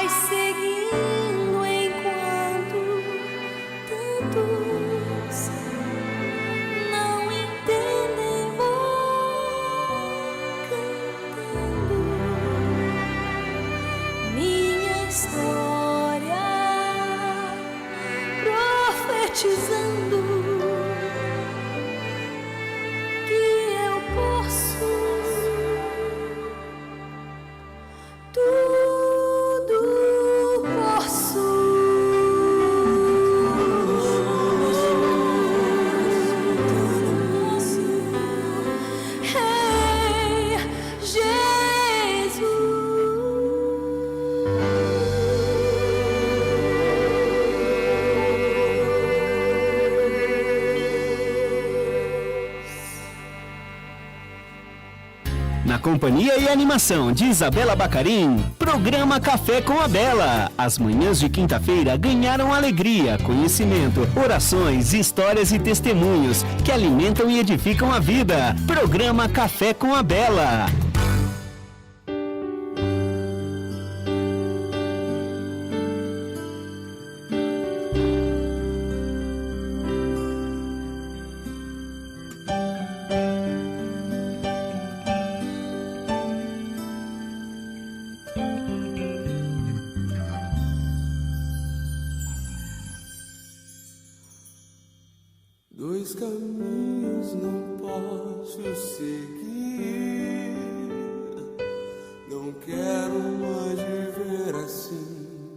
seguindo enquanto tantos não entendem, vou cantando minha história, profetizando que eu posso tudo, posso. Ei, Na companhia e animação de Isabela Bacarim, programa Café com a Bela. As manhãs de quinta-feira ganharam alegria, conhecimento, orações, histórias e testemunhos que alimentam e edificam a vida. Programa Café com a Bela. Dois caminhos não posso seguir, não quero mais viver assim.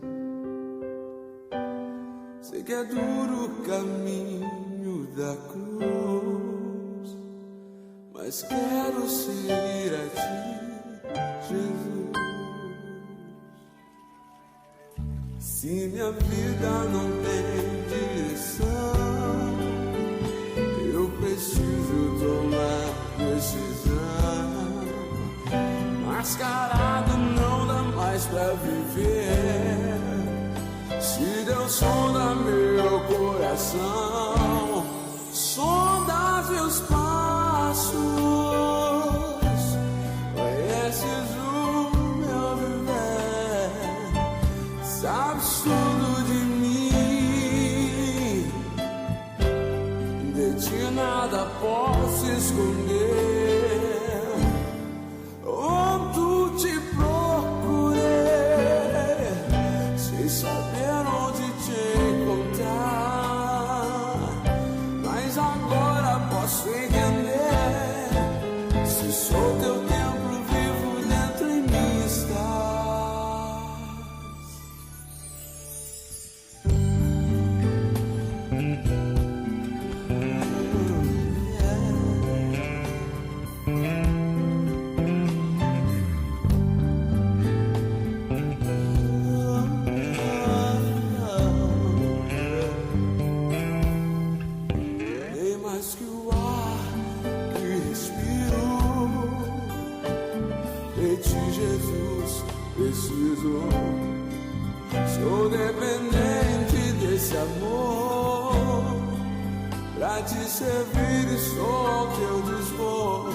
Sei que é duro o caminho da cruz, mas quero seguir a ti, Jesus. Se minha vida não tem direção, eu preciso tomar decisão. Mascarado não dá mais pra viver. Se Deus sonda meu coração, sonda meus passos, conheces o meu viver, sabes tudo de mim, de ti nada posso esconder. Onde te procurei, sem saber onde te encontrar, mas agora posso entender. Se sou teu templo vivo, dentro em mim estás. Nem mais que o ar que respiro, de ti, Jesus, preciso. Sou dependente desse amor, pra te servir e sou ao teu dispor.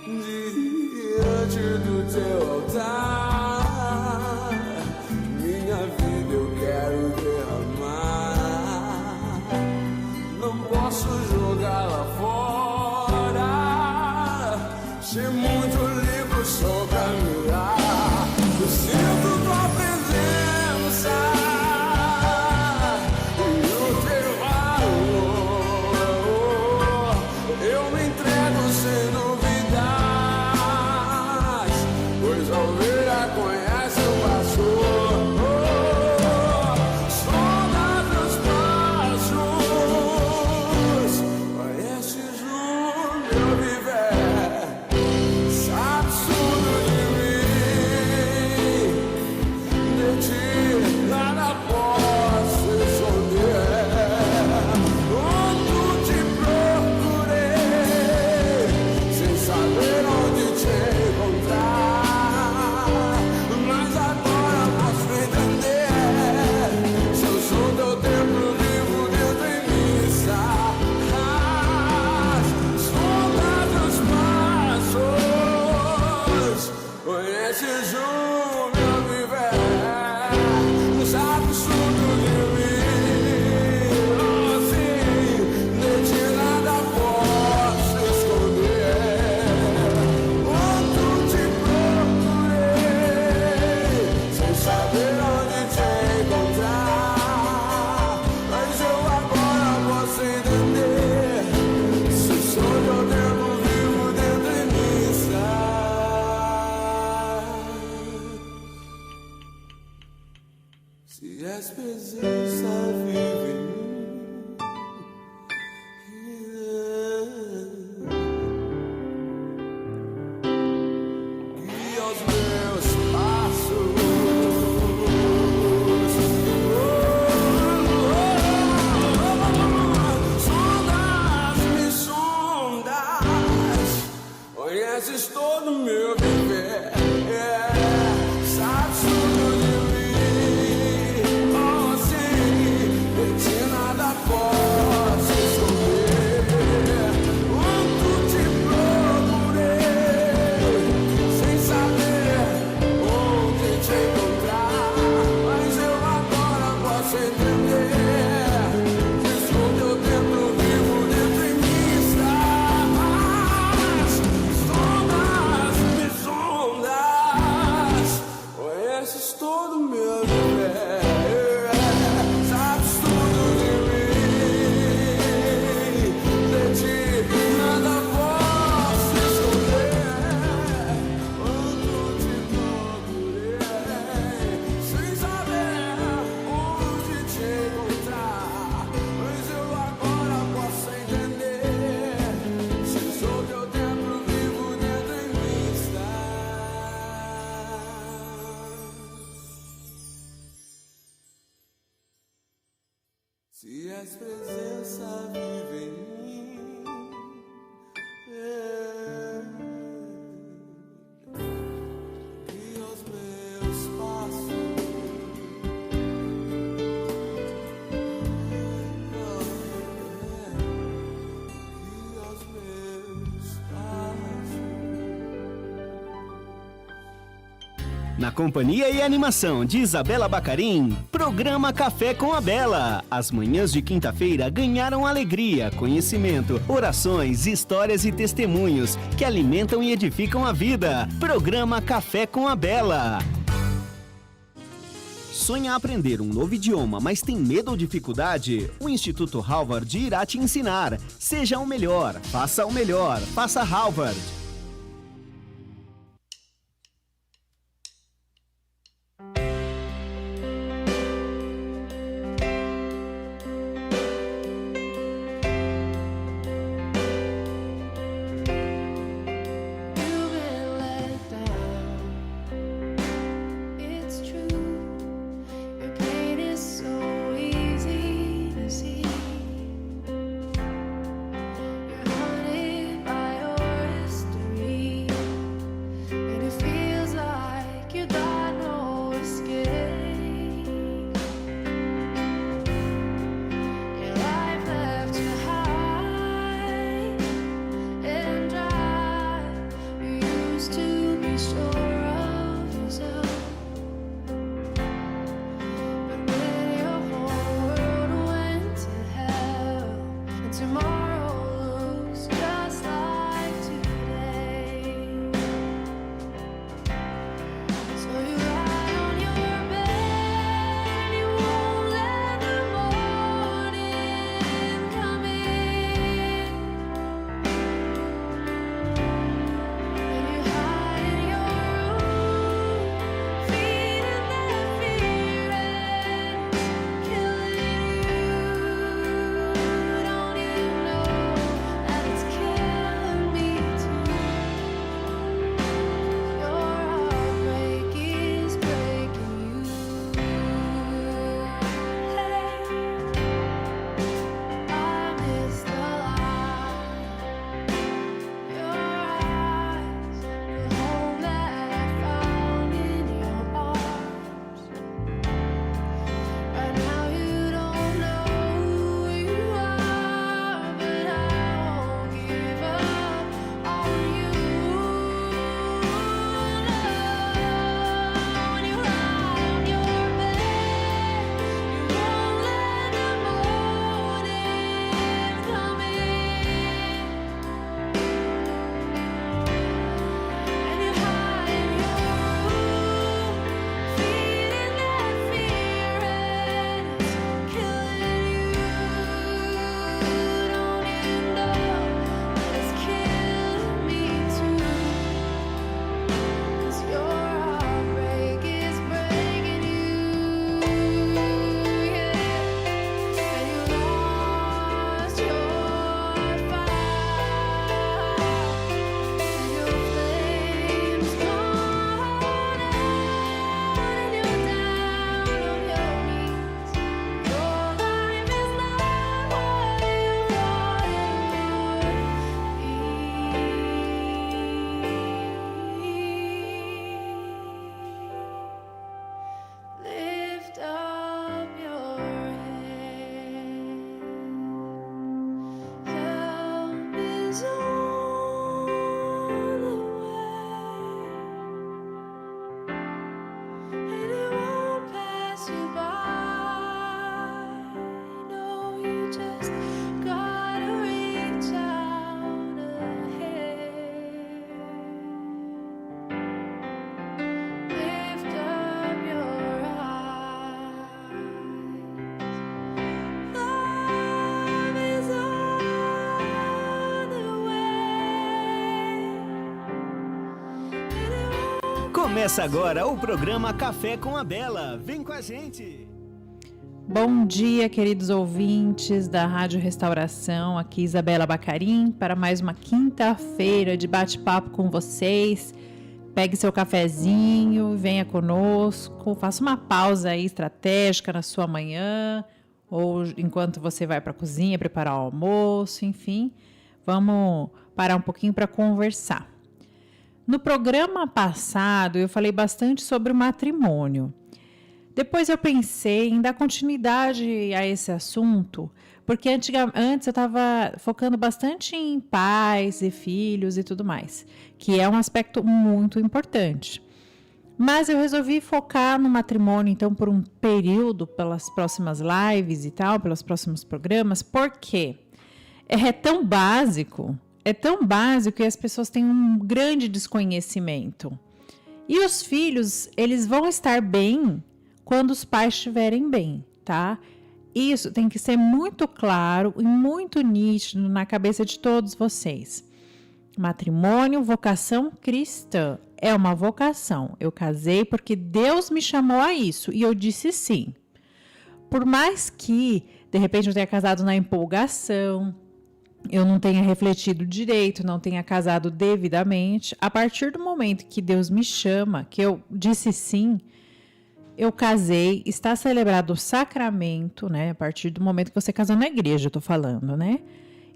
Diante do teu altar, minha vida eu quero derramar. Não posso jogá-la fora, se muito livro só pra mirar. Eu sinto tua presença e o teu amor. Eu me entrego sem novidades, pois a ovelha conhece o pastor. Sonda meus passos, conheces o meu viver, sabes tudo de mim, de ti nada posso esconder. Onde te procurei, sem saber onde te encontrar, mas agora posso entender. Se eu sou teu templo vivo, dentro em mim estás. Sonda meus passos, conheces o meu viver. Se és presença vive em mim. Guia os meus passos. Sondas-me, sondas. Conheces todo o meu viver. Sabes tudo de mim. Oh, sim, de ti nada posso esconder. Quanto te procurei, sem saber onde te encontrar. Mas eu agora posso entender. Diz o teu tempo vivo dentro em mim estás. Sondas-me, sondas. Conheces todo o meu viver. Sabes tudo de mim. De ti nada posso esconder. Quando te procurei, sem saber onde te encontrar. Mas eu agora posso entender. Se sou teu templo vivo dentro em mim estás. Se és presença vive em mim. Guia os meus passos. Guia os meus passos. Na companhia e animação de Isabela Bacarim, programa Café com a Bela. As manhãs de quinta-feira ganharam alegria, conhecimento, orações, histórias e testemunhos que alimentam e edificam a vida. Programa Café com a Bela. Sonha aprender um novo idioma, mas tem medo ou dificuldade? O Instituto Harvard irá te ensinar. Seja o melhor, faça Harvard. You've been let down. It's true. Your pain is so easy to see. You're haunted by your history. Começa agora o programa Café com a Bela. Vem com a gente! Bom dia, queridos ouvintes da Rádio Restauração. Aqui Isabela Bacarim para mais uma quinta-feira de bate-papo com vocês. Pegue seu cafezinho, venha conosco, faça uma pausa aí estratégica na sua manhã ou enquanto você vai para a cozinha preparar o almoço, enfim. Vamos parar um pouquinho para conversar. No programa passado eu falei bastante sobre o matrimônio. Depois eu pensei em dar continuidade a esse assunto, porque antes eu estava focando bastante em pais e filhos e tudo mais, que é um aspecto muito importante. Mas eu resolvi focar no matrimônio, então, por um período, pelas próximas lives e tal, pelos próximos programas, porque é tão básico que as pessoas têm um grande desconhecimento. E os filhos, eles vão estar bem quando os pais estiverem bem, tá? Isso tem que ser muito claro e muito nítido na cabeça de todos vocês. Matrimônio, vocação cristã. É uma vocação. Eu casei porque Deus me chamou a isso e eu disse sim. Por mais que, de repente, eu tenha casado na empolgação, eu não tenha refletido direito, não tenha casado devidamente, a partir do momento que Deus me chama, que eu disse sim, eu casei, está celebrado o sacramento, né? A partir do momento que você casou na igreja, eu tô falando, né?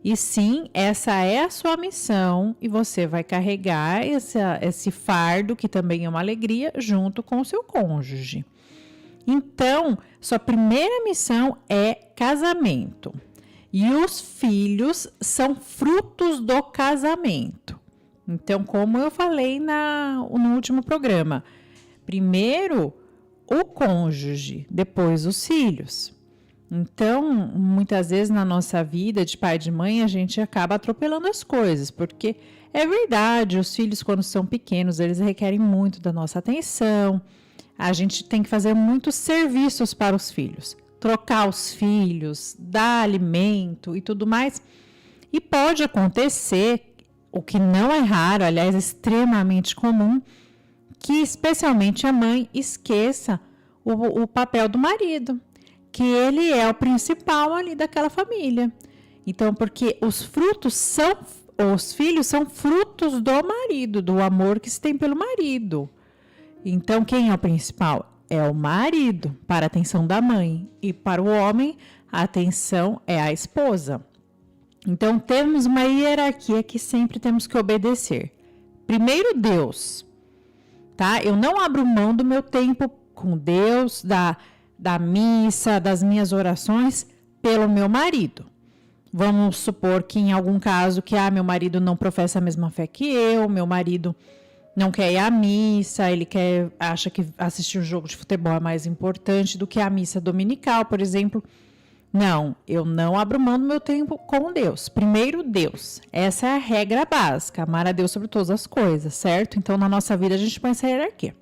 E sim, essa é a sua missão e você vai carregar esse fardo, que também é uma alegria, junto com o seu cônjuge. Então, sua primeira missão é casamento. E os filhos são frutos do casamento. Então, como eu falei no último programa, primeiro o cônjuge, depois os filhos. Então, muitas vezes na nossa vida de pai e de mãe, a gente acaba atropelando as coisas, porque é verdade, os filhos quando são pequenos, eles requerem muito da nossa atenção, a gente tem que fazer muitos serviços para os filhos, trocar os filhos, dar alimento e tudo mais, e pode acontecer, o que não é raro, aliás, é extremamente comum, que especialmente a mãe esqueça o papel do marido, que ele é o principal ali daquela família. Então, porque os filhos são frutos do marido, do amor que se tem pelo marido. Então, quem é o principal? É o marido, para a atenção da mãe. E para o homem, a atenção é a esposa. Então, temos uma hierarquia que sempre temos que obedecer. Primeiro, Deus. Tá? Eu não abro mão do meu tempo com Deus, da missa, das minhas orações pelo meu marido. Vamos supor que em algum caso que meu marido não professa a mesma fé que eu, meu marido não quer ir à missa, ele acha que assistir um jogo de futebol é mais importante do que a missa dominical, por exemplo. Não, eu não abro mão do meu tempo com Deus. Primeiro, Deus. Essa é a regra básica, amar a Deus sobre todas as coisas, certo? Então, na nossa vida, a gente põe essa hierarquia.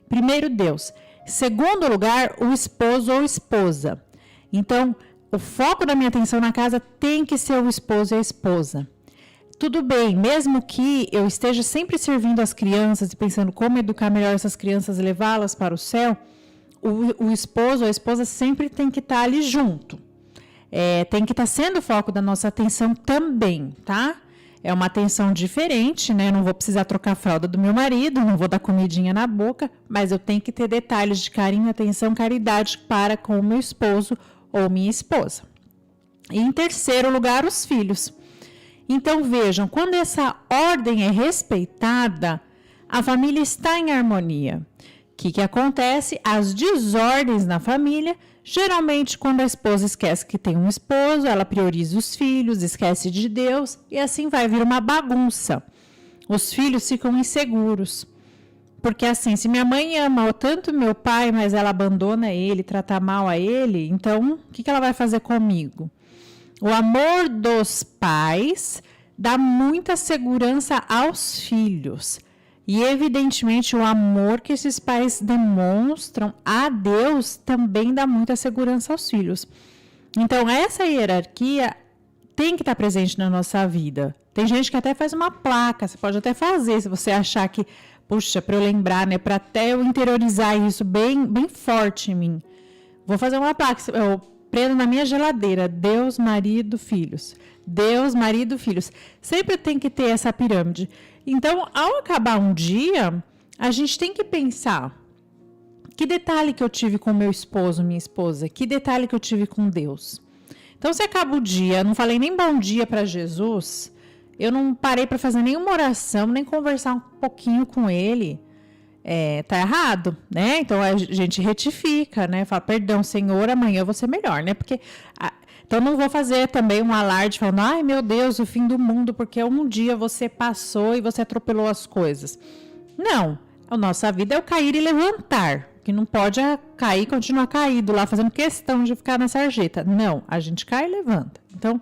Primeiro, Deus. Segundo lugar, o esposo ou esposa. Então, o foco da minha atenção na casa tem que ser o esposo e a esposa. Tudo bem, mesmo que eu esteja sempre servindo as crianças e pensando como educar melhor essas crianças e levá-las para o céu, o esposo ou a esposa sempre tem que estar ali junto. Tem que estar sendo o foco da nossa atenção também, tá? É uma atenção diferente, né? Eu não vou precisar trocar a fralda do meu marido, não vou dar comidinha na boca, mas eu tenho que ter detalhes de carinho, atenção, caridade para com o meu esposo ou minha esposa. E em terceiro lugar, os filhos. Então vejam, quando essa ordem é respeitada, a família está em harmonia. O que acontece? As desordens na família, geralmente quando a esposa esquece que tem um esposo, ela prioriza os filhos, esquece de Deus e assim vai vir uma bagunça. Os filhos ficam inseguros. Porque assim, se minha mãe ama tanto meu pai, mas ela abandona ele, trata mal a ele, então o que ela vai fazer comigo? O amor dos pais dá muita segurança aos filhos. E, evidentemente, o amor que esses pais demonstram a Deus também dá muita segurança aos filhos. Então, essa hierarquia tem que estar presente na nossa vida. Tem gente que até faz uma placa, você pode até fazer, se você achar que puxa, para eu lembrar, né? Para até eu interiorizar isso bem, bem forte em mim. Vou fazer uma placa, eu prendo na minha geladeira, Deus, marido, filhos. Deus, marido, filhos. Sempre tem que ter essa pirâmide. Então, ao acabar um dia, a gente tem que pensar, que detalhe que eu tive com meu esposo, minha esposa? Que detalhe que eu tive com Deus? Então, se acaba o dia, não falei nem bom dia para Jesus, eu não parei para fazer nenhuma oração, nem conversar um pouquinho com ele, tá errado, né? Então, a gente retifica, né? Fala, perdão, Senhor, amanhã eu vou ser melhor, né? Porque, então, não vou fazer também um alarde falando, ai, meu Deus, o fim do mundo, porque um dia você passou e você atropelou as coisas. Não, a nossa vida é o cair e levantar. Que não pode cair e continuar caído lá, fazendo questão de ficar na sarjeta. Não, a gente cai e levanta. Então,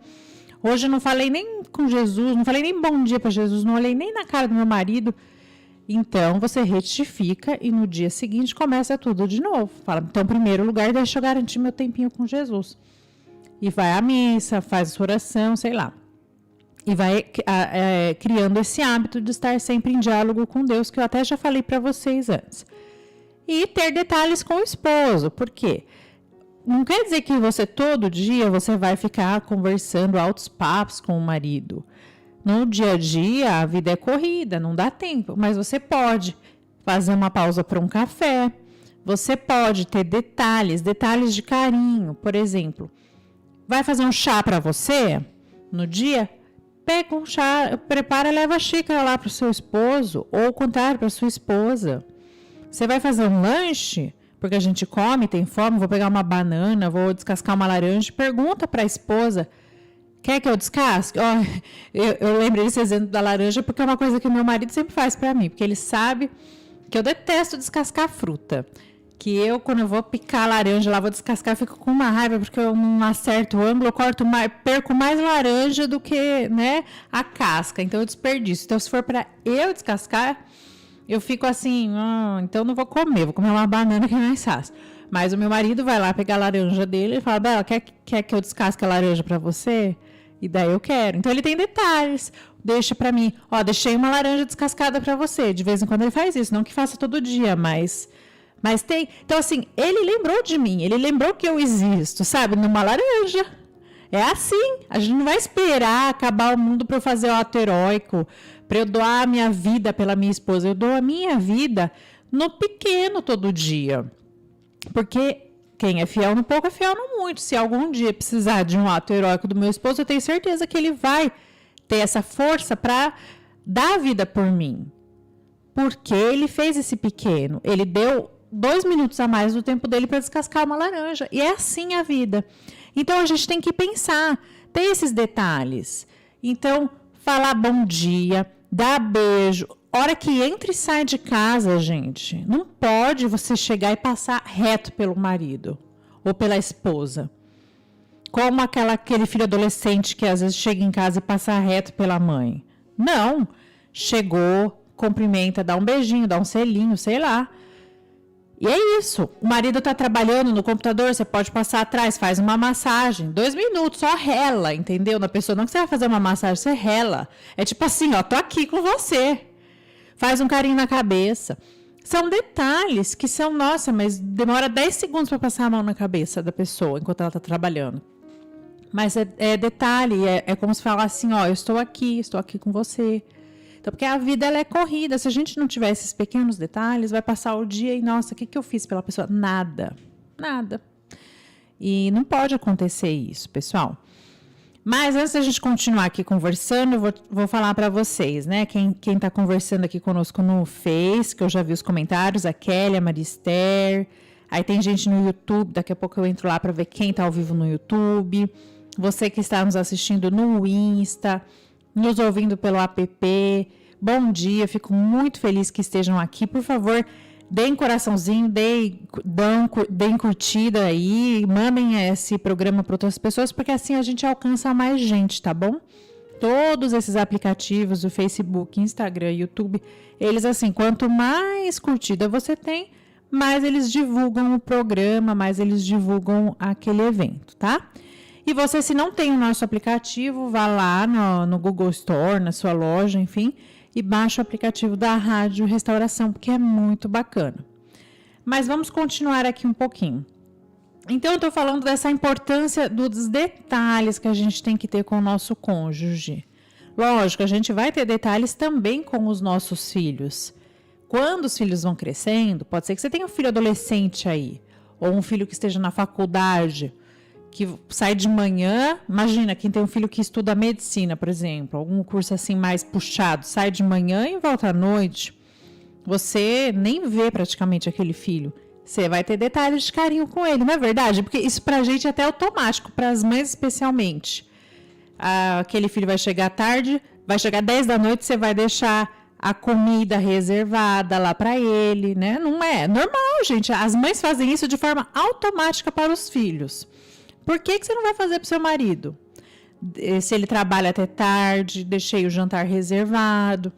hoje eu não falei nem com Jesus, não falei nem bom dia para Jesus, não olhei nem na cara do meu marido. Então, você retifica e no dia seguinte começa tudo de novo. Fala, então, em primeiro lugar, deixa eu garantir meu tempinho com Jesus. E vai à missa, faz a sua oração, sei lá. E vai criando esse hábito de estar sempre em diálogo com Deus, que eu até já falei para vocês antes. E ter detalhes com o esposo, por quê? Não quer dizer que você todo dia você vai ficar conversando altos papos com o marido. No dia a dia, a vida é corrida, não dá tempo, mas você pode fazer uma pausa para um café, você pode ter detalhes de carinho, por exemplo. Vai fazer um chá para você no dia? Pega um chá, prepara e leva a xícara lá para o seu esposo, ou o contrário, para sua esposa. Você vai fazer um lanche, porque a gente come, tem fome, vou pegar uma banana, vou descascar uma laranja, pergunta para a esposa, quer que eu descasque? Oh, eu lembrei desse exemplo da laranja, porque é uma coisa que o meu marido sempre faz para mim, porque ele sabe que eu detesto descascar fruta. Que eu, quando eu vou picar a laranja lá, vou descascar, fico com uma raiva, porque eu não acerto o ângulo, eu perco mais laranja do que, né, a casca, então eu desperdiço. Então, se for para eu descascar, eu fico assim, então não vou comer uma banana que é mais fácil. Mas o meu marido vai lá pegar a laranja dele e fala, Bela, quer que eu descasque a laranja para você? E daí eu quero. Então ele tem detalhes, deixa para mim, deixei uma laranja descascada para você. De vez em quando ele faz isso, não que faça todo dia, mas tem. Então assim, ele lembrou de mim, ele lembrou que eu existo, sabe? Numa laranja. É assim, a gente não vai esperar acabar o mundo para eu fazer o ato heróico, para eu doar a minha vida pela minha esposa. Eu dou a minha vida no pequeno todo dia. Porque quem é fiel no pouco é fiel no muito. Se algum dia precisar de um ato heróico do meu esposo, eu tenho certeza que ele vai ter essa força para dar a vida por mim. Porque ele fez esse pequeno. Ele deu 2 minutos a mais do tempo dele para descascar uma laranja. E é assim a vida. Então, a gente tem que pensar, ter esses detalhes. Então, falar bom dia, dar beijo. Hora que entra e sai de casa, gente, não pode você chegar e passar reto pelo marido ou pela esposa. Como aquele filho adolescente que às vezes chega em casa e passa reto pela mãe. Não. Chegou, cumprimenta, dá um beijinho, dá um selinho, sei lá. E é isso. O marido tá trabalhando no computador, você pode passar atrás, faz uma massagem. 2 minutos, só rela, entendeu? Na pessoa, não que você vai fazer uma massagem, você rela. É tipo assim, tô aqui com você. Faz um carinho na cabeça. São detalhes que são, nossa, mas demora 10 segundos para passar a mão na cabeça da pessoa enquanto ela tá trabalhando. Mas é detalhe, é como se falar assim, eu estou aqui com você. Então, porque a vida ela é corrida. Se a gente não tiver esses pequenos detalhes, vai passar o dia e, nossa, o que eu fiz pela pessoa? Nada. E não pode acontecer isso, pessoal. Mas antes da gente continuar aqui conversando, eu vou falar para vocês, né? Quem está conversando aqui conosco no Face, que eu já vi os comentários, a Kelly, a Marister. Aí tem gente no YouTube, daqui a pouco eu entro lá para ver quem está ao vivo no YouTube. Você que está nos assistindo no Insta, nos ouvindo pelo app. Bom dia, fico muito feliz que estejam aqui. Por favor, deem coraçãozinho, deem curtida aí, mandem esse programa para outras pessoas, porque assim a gente alcança mais gente, tá bom? Todos esses aplicativos, o Facebook, Instagram, YouTube, eles assim, quanto mais curtida você tem, mais eles divulgam o programa, mais eles divulgam aquele evento, tá? E você, se não tem o nosso aplicativo, vá lá no Google Store, na sua loja, enfim, e baixe o aplicativo da Rádio Restauração, porque é muito bacana. Mas vamos continuar aqui um pouquinho. Então, eu estou falando dessa importância dos detalhes que a gente tem que ter com o nosso cônjuge. Lógico, a gente vai ter detalhes também com os nossos filhos. Quando os filhos vão crescendo, pode ser que você tenha um filho adolescente aí, ou um filho que esteja na faculdade, que sai de manhã. Imagina, quem tem um filho que estuda medicina, por exemplo, algum curso assim mais puxado, sai de manhã e volta à noite. Você nem vê praticamente aquele filho. Você vai ter detalhes de carinho com ele, não é verdade? Porque isso pra gente é até automático, para as mães especialmente. Aquele filho vai chegar à tarde, vai chegar 10 da noite, você vai deixar a comida reservada lá para ele, né? Não é normal, gente. As mães fazem isso de forma automática para os filhos. Por que você não vai fazer para o seu marido? Se ele trabalha até tarde, deixei o jantar reservado.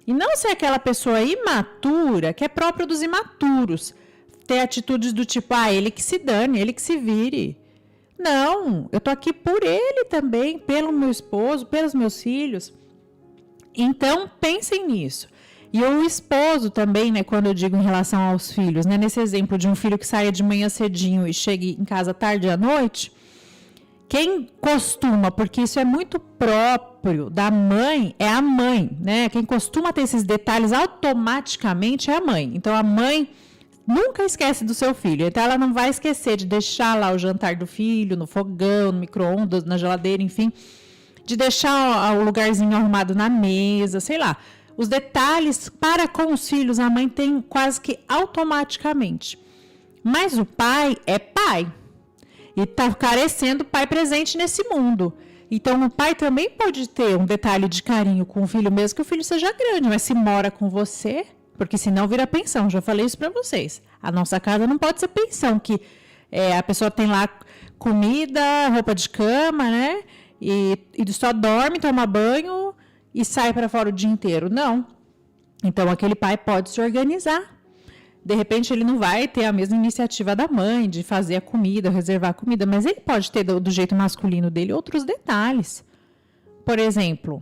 E não ser aquela pessoa imatura, que é próprio dos imaturos. Ter atitudes do tipo, ele que se dane, ele que se vire. Não, eu tô aqui por ele também, pelo meu esposo, pelos meus filhos. Então, pensem nisso. E o esposo também, né, quando eu digo em relação aos filhos, né, nesse exemplo de um filho que saia de manhã cedinho e chegue em casa tarde à noite, quem costuma, porque isso é muito próprio da mãe, é a mãe, né? Quem costuma ter esses detalhes automaticamente é a mãe. Então, a mãe nunca esquece do seu filho. Então, ela não vai esquecer de deixar lá o jantar do filho no fogão, no micro-ondas, na geladeira, enfim. De deixar o lugarzinho arrumado na mesa, sei lá. Os detalhes para com os filhos, a mãe tem quase que automaticamente. Mas o pai é pai. E está carecendo pai presente nesse mundo. Então, o pai também pode ter um detalhe de carinho com o filho, mesmo que o filho seja grande. Mas se mora com você, porque senão vira pensão. Já falei isso para vocês. A nossa casa não pode ser pensão, que a pessoa tem lá comida, roupa de cama, né? E só dorme, toma banho e sai para fora o dia inteiro. Não. Então, aquele pai pode se organizar. De repente, ele não vai ter a mesma iniciativa da mãe de fazer a comida, reservar a comida, mas ele pode ter, do jeito masculino dele, outros detalhes. Por exemplo,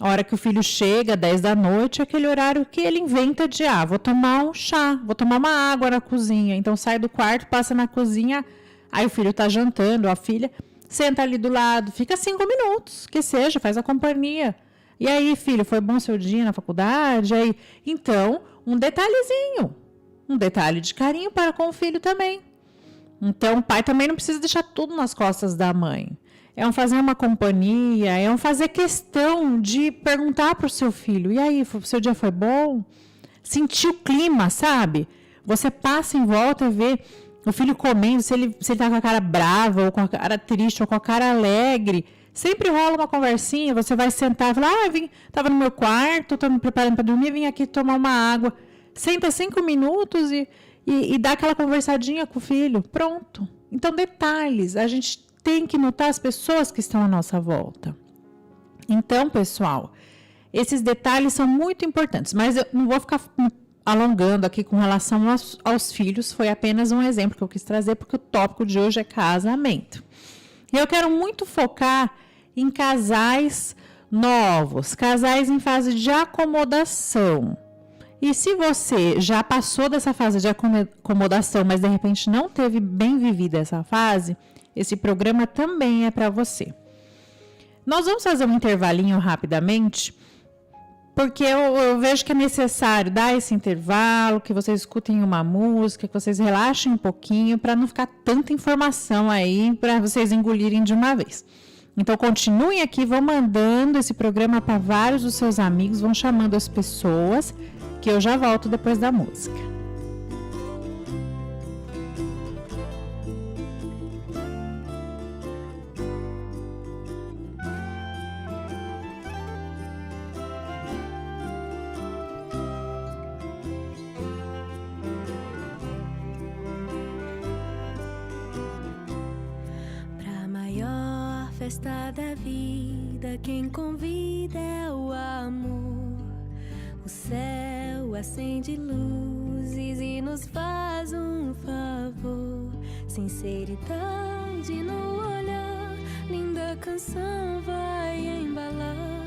a hora que o filho chega, 10 da noite, é aquele horário que ele inventa de, vou tomar um chá, vou tomar uma água na cozinha. Então, sai do quarto, passa na cozinha, aí o filho está jantando, a filha senta ali do lado, fica 5 minutos, que seja, faz a companhia. E aí, filho, foi bom seu dia na faculdade? Aí, então, um detalhezinho, um detalhe de carinho para com o filho também. Então, o pai também não precisa deixar tudo nas costas da mãe. É um fazer uma companhia, é um fazer questão de perguntar para o seu filho, e aí, o seu dia foi bom? Sentir o clima, sabe? Você passa em volta e vê o filho comendo, se ele tá com a cara brava, ou com a cara triste, ou com a cara alegre. Sempre rola uma conversinha, você vai sentar e falar, tava no meu quarto, tô me preparando para dormir, vim aqui tomar uma água. Senta 5 minutos e dá aquela conversadinha com o filho. Pronto. Então, detalhes. A gente tem que notar as pessoas que estão à nossa volta. Então, pessoal, esses detalhes são muito importantes. Mas eu não vou ficar alongando aqui com relação aos filhos. Foi apenas um exemplo que eu quis trazer, porque o tópico de hoje é casamento. E eu quero muito focar em casais novos, casais em fase de acomodação. E se você já passou dessa fase de acomodação, mas de repente não teve bem vivida essa fase, esse programa também é para você. Nós vamos fazer um intervalinho rapidamente, porque eu vejo que é necessário dar esse intervalo, que vocês escutem uma música, que vocês relaxem um pouquinho, para não ficar tanta informação aí, para vocês engolirem de uma vez. Então, continuem aqui, vão mandando esse programa para vários dos seus amigos, vão chamando as pessoas, que eu já volto depois da música. Pra maior festa da vida, quem convida é o amor. O céu acende luzes e nos faz um favor. Sinceridade no olhar, linda canção vai embalar.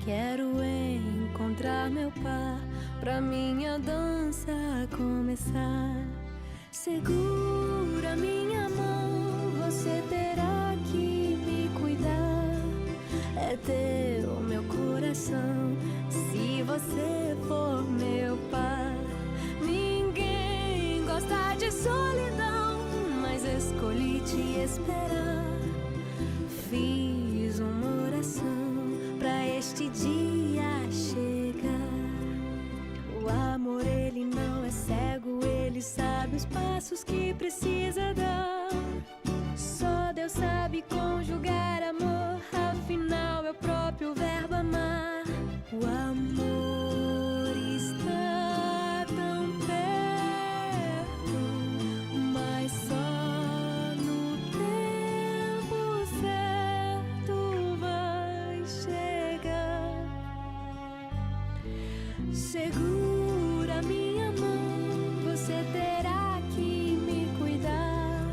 Quero encontrar encontrar meu par, pra minha dança começar. Segura minha mão, você terá que me cuidar. É teu meu coração, se você for meu par. Ninguém gosta de solidão, mas escolhi te esperar. Fiz uma oração pra este dia chegar. O amor, ele não é cego, ele sabe os passos que precisa dar. Só Deus sabe conjugar amor, afinal é o próprio verbo amar. O amor está tão perto, mas só no tempo certo vai chegar. Segura minha mão, você terá que me cuidar.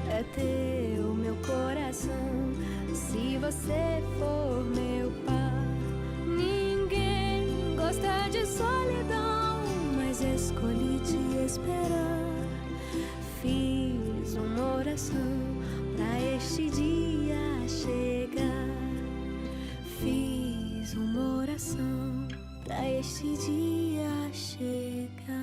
É teu meu coração, se você for meu par. Ninguém gosta de solidão, mas escolhi te esperar. Fiz uma oração pra este dia chegar. Fiz uma oração pra este dia chegar.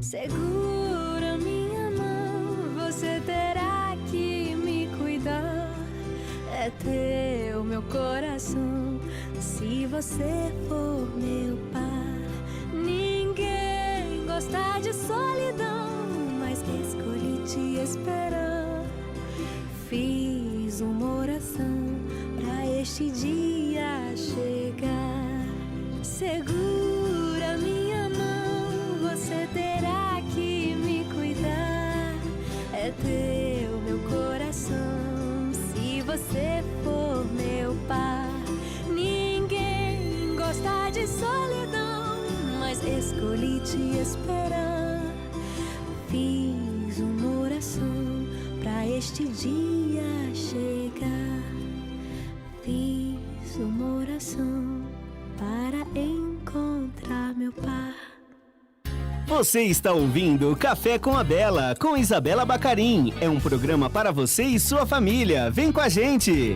Segura minha mão, você terá que me cuidar. É teu meu coração, se você for meu par. Ninguém gosta de solidão, mas escolhi te esperar. Fiz uma oração pra este dia chegar. Segura minha mão, você terá que me cuidar. É teu meu coração, se você for meu par. Ninguém gosta de solidão, mas escolhi te esperar. Fiz uma oração pra este dia chegar. Fiz uma oração para encontrar meu par. Você está ouvindo Café com a Bela, com Isabela Bacarim. É um programa para você e sua família. Vem com a gente!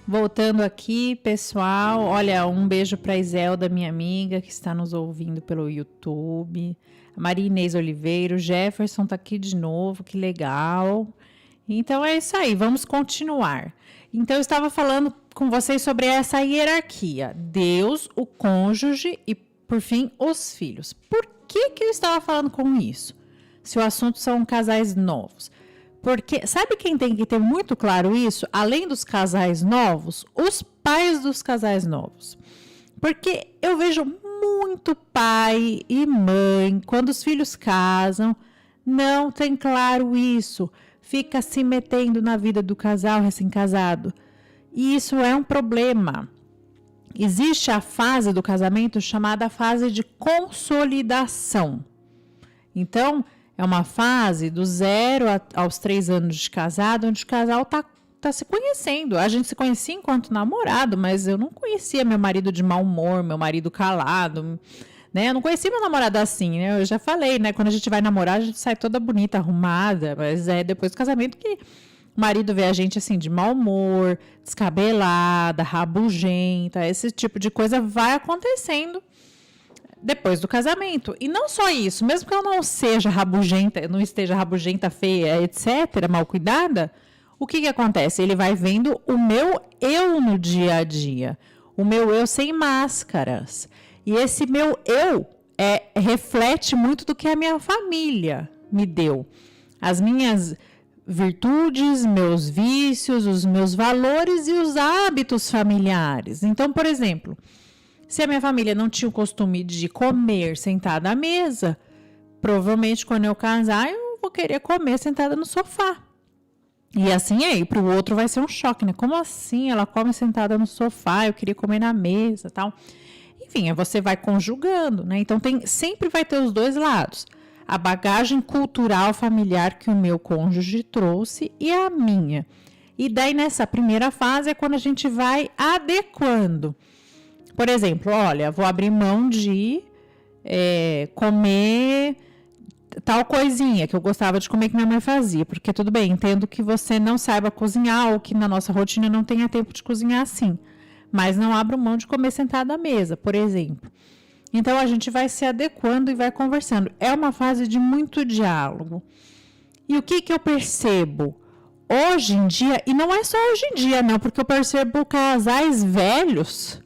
Voltando aqui, pessoal, olha, um beijo para a Iselda, minha amiga, que está nos ouvindo pelo YouTube. A Maria Inês Oliveira, o Jefferson tá aqui de novo, que legal. Então é isso aí, vamos continuar. Então eu estava falando com vocês sobre essa hierarquia. Deus, o cônjuge e, por fim, os filhos. Por que eu estava falando com isso? Se o assunto são casais novos. Porque, sabe quem tem que ter muito claro isso? Além dos casais novos, os pais dos casais novos. Porque eu vejo muito pai e mãe, quando os filhos casam, não tem claro isso. Fica se metendo na vida do casal recém-casado. E isso é um problema. Existe a fase do casamento chamada fase de consolidação. Então, é uma fase do 0 aos 3 anos de casado, onde o casal tá se conhecendo. A gente se conhecia enquanto namorado, mas eu não conhecia meu marido de mau humor, meu marido calado, né? Eu não conhecia meu namorado assim, né? Eu já falei, né? Quando a gente vai namorar, a gente sai toda bonita, arrumada, mas é depois do casamento que o marido vê a gente assim, de mau humor, descabelada, rabugenta, esse tipo de coisa vai acontecendo depois do casamento. E não só isso, mesmo que eu não seja rabugenta, não esteja rabugenta, feia, etc., mal cuidada, o que acontece? Ele vai vendo o meu eu no dia a dia, o meu eu sem máscaras. E esse meu eu reflete muito do que a minha família me deu. As minhas virtudes, meus vícios, os meus valores e os hábitos familiares. Então, por exemplo, se a minha família não tinha o costume de comer sentada à mesa, provavelmente quando eu casar eu vou querer comer sentada no sofá. E assim aí, para o outro vai ser um choque, né? Como assim ela come sentada no sofá? Eu queria comer na mesa, tal. Enfim, você vai conjugando, né? Então sempre vai ter os dois lados. A bagagem cultural familiar que o meu cônjuge trouxe e a minha. E daí nessa primeira fase é quando a gente vai adequando. Por exemplo, olha, vou abrir mão de comer tal coisinha que eu gostava de comer que minha mãe fazia, porque tudo bem, entendo que você não saiba cozinhar ou que na nossa rotina não tenha tempo de cozinhar assim, mas não abro mão de comer sentado à mesa, por exemplo. Então a gente vai se adequando e vai conversando. É uma fase de muito diálogo. E o que eu percebo? Hoje em dia, e não é só hoje em dia não, porque eu percebo casais velhos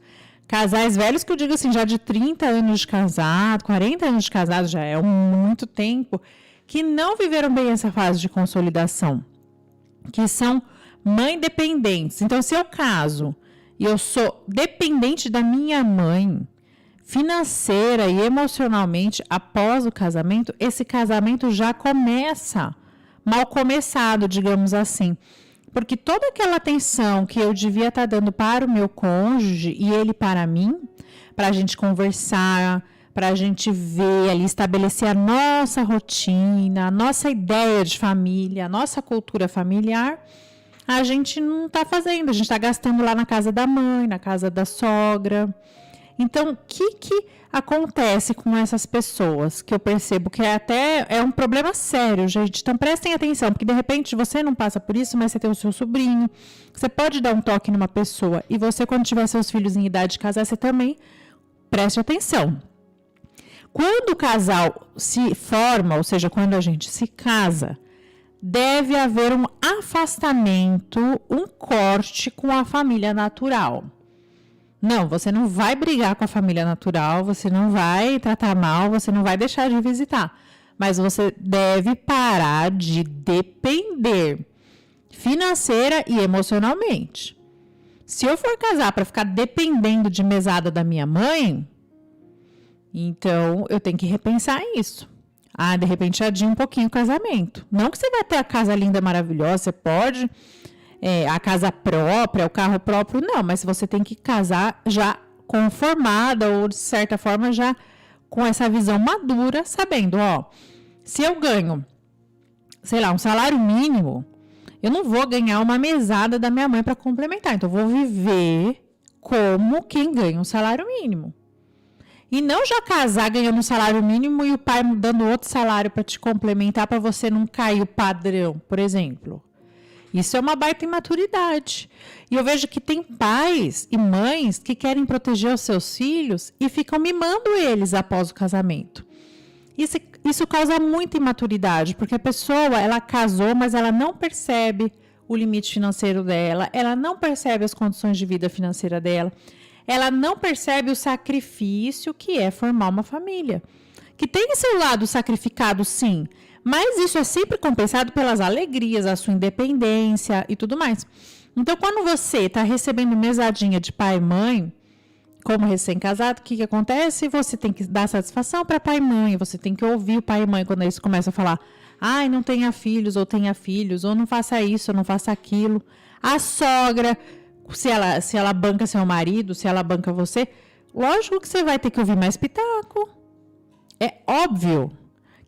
que eu digo assim, já de 30 anos de casado, 40 anos de casado, já é muito tempo, que não viveram bem essa fase de consolidação, que são mãe dependentes. Então, se eu caso e eu sou dependente da minha mãe, financeira e emocionalmente, após o casamento, esse casamento já começa mal começado, digamos assim. Porque toda aquela atenção que eu devia estar dando para o meu cônjuge e ele para mim, para a gente conversar, para a gente ver ali, estabelecer a nossa rotina, a nossa ideia de família, a nossa cultura familiar, a gente não está fazendo. A gente está gastando lá na casa da mãe, na casa da sogra. Então, o que acontece com essas pessoas? Que eu percebo que é um problema sério, gente. Então, prestem atenção, porque de repente você não passa por isso, mas você tem o seu sobrinho. Você pode dar um toque numa pessoa. E você, quando tiver seus filhos em idade de casar, você também preste atenção. Quando o casal se forma, ou seja, quando a gente se casa, deve haver um afastamento, um corte com a família natural. Não, você não vai brigar com a família natural, você não vai tratar mal, você não vai deixar de visitar. Mas você deve parar de depender financeira e emocionalmente. Se eu for casar para ficar dependendo de mesada da minha mãe, então eu tenho que repensar isso. De repente adia um pouquinho o casamento. Não que você vai ter a casa linda, maravilhosa, você pode... a casa própria, o carro próprio, não, mas você tem que casar já conformada ou de certa forma já com essa visão madura, sabendo, se eu ganho, sei lá, um salário mínimo, eu não vou ganhar uma mesada da minha mãe para complementar, então eu vou viver como quem ganha um salário mínimo. E não já casar ganhando um salário mínimo e o pai dando outro salário para te complementar para você não cair o padrão, por exemplo. Isso é uma baita imaturidade. E eu vejo que tem pais e mães que querem proteger os seus filhos e ficam mimando eles após o casamento. Isso causa muita imaturidade, porque a pessoa, ela casou, mas ela não percebe o limite financeiro dela, ela não percebe as condições de vida financeira dela, ela não percebe o sacrifício que é formar uma família. Que tem seu lado sacrificado, sim, mas isso é sempre compensado pelas alegrias, a sua independência e tudo mais. Então, quando você está recebendo mesadinha de pai e mãe, como recém-casado, o que acontece? Você tem que dar satisfação para pai e mãe, você tem que ouvir o pai e mãe quando eles começam a falar: não tenha filhos, ou tenha filhos, ou não faça isso, ou não faça aquilo. A sogra, se ela banca seu marido, se ela banca você, lógico que você vai ter que ouvir mais pitaco. É óbvio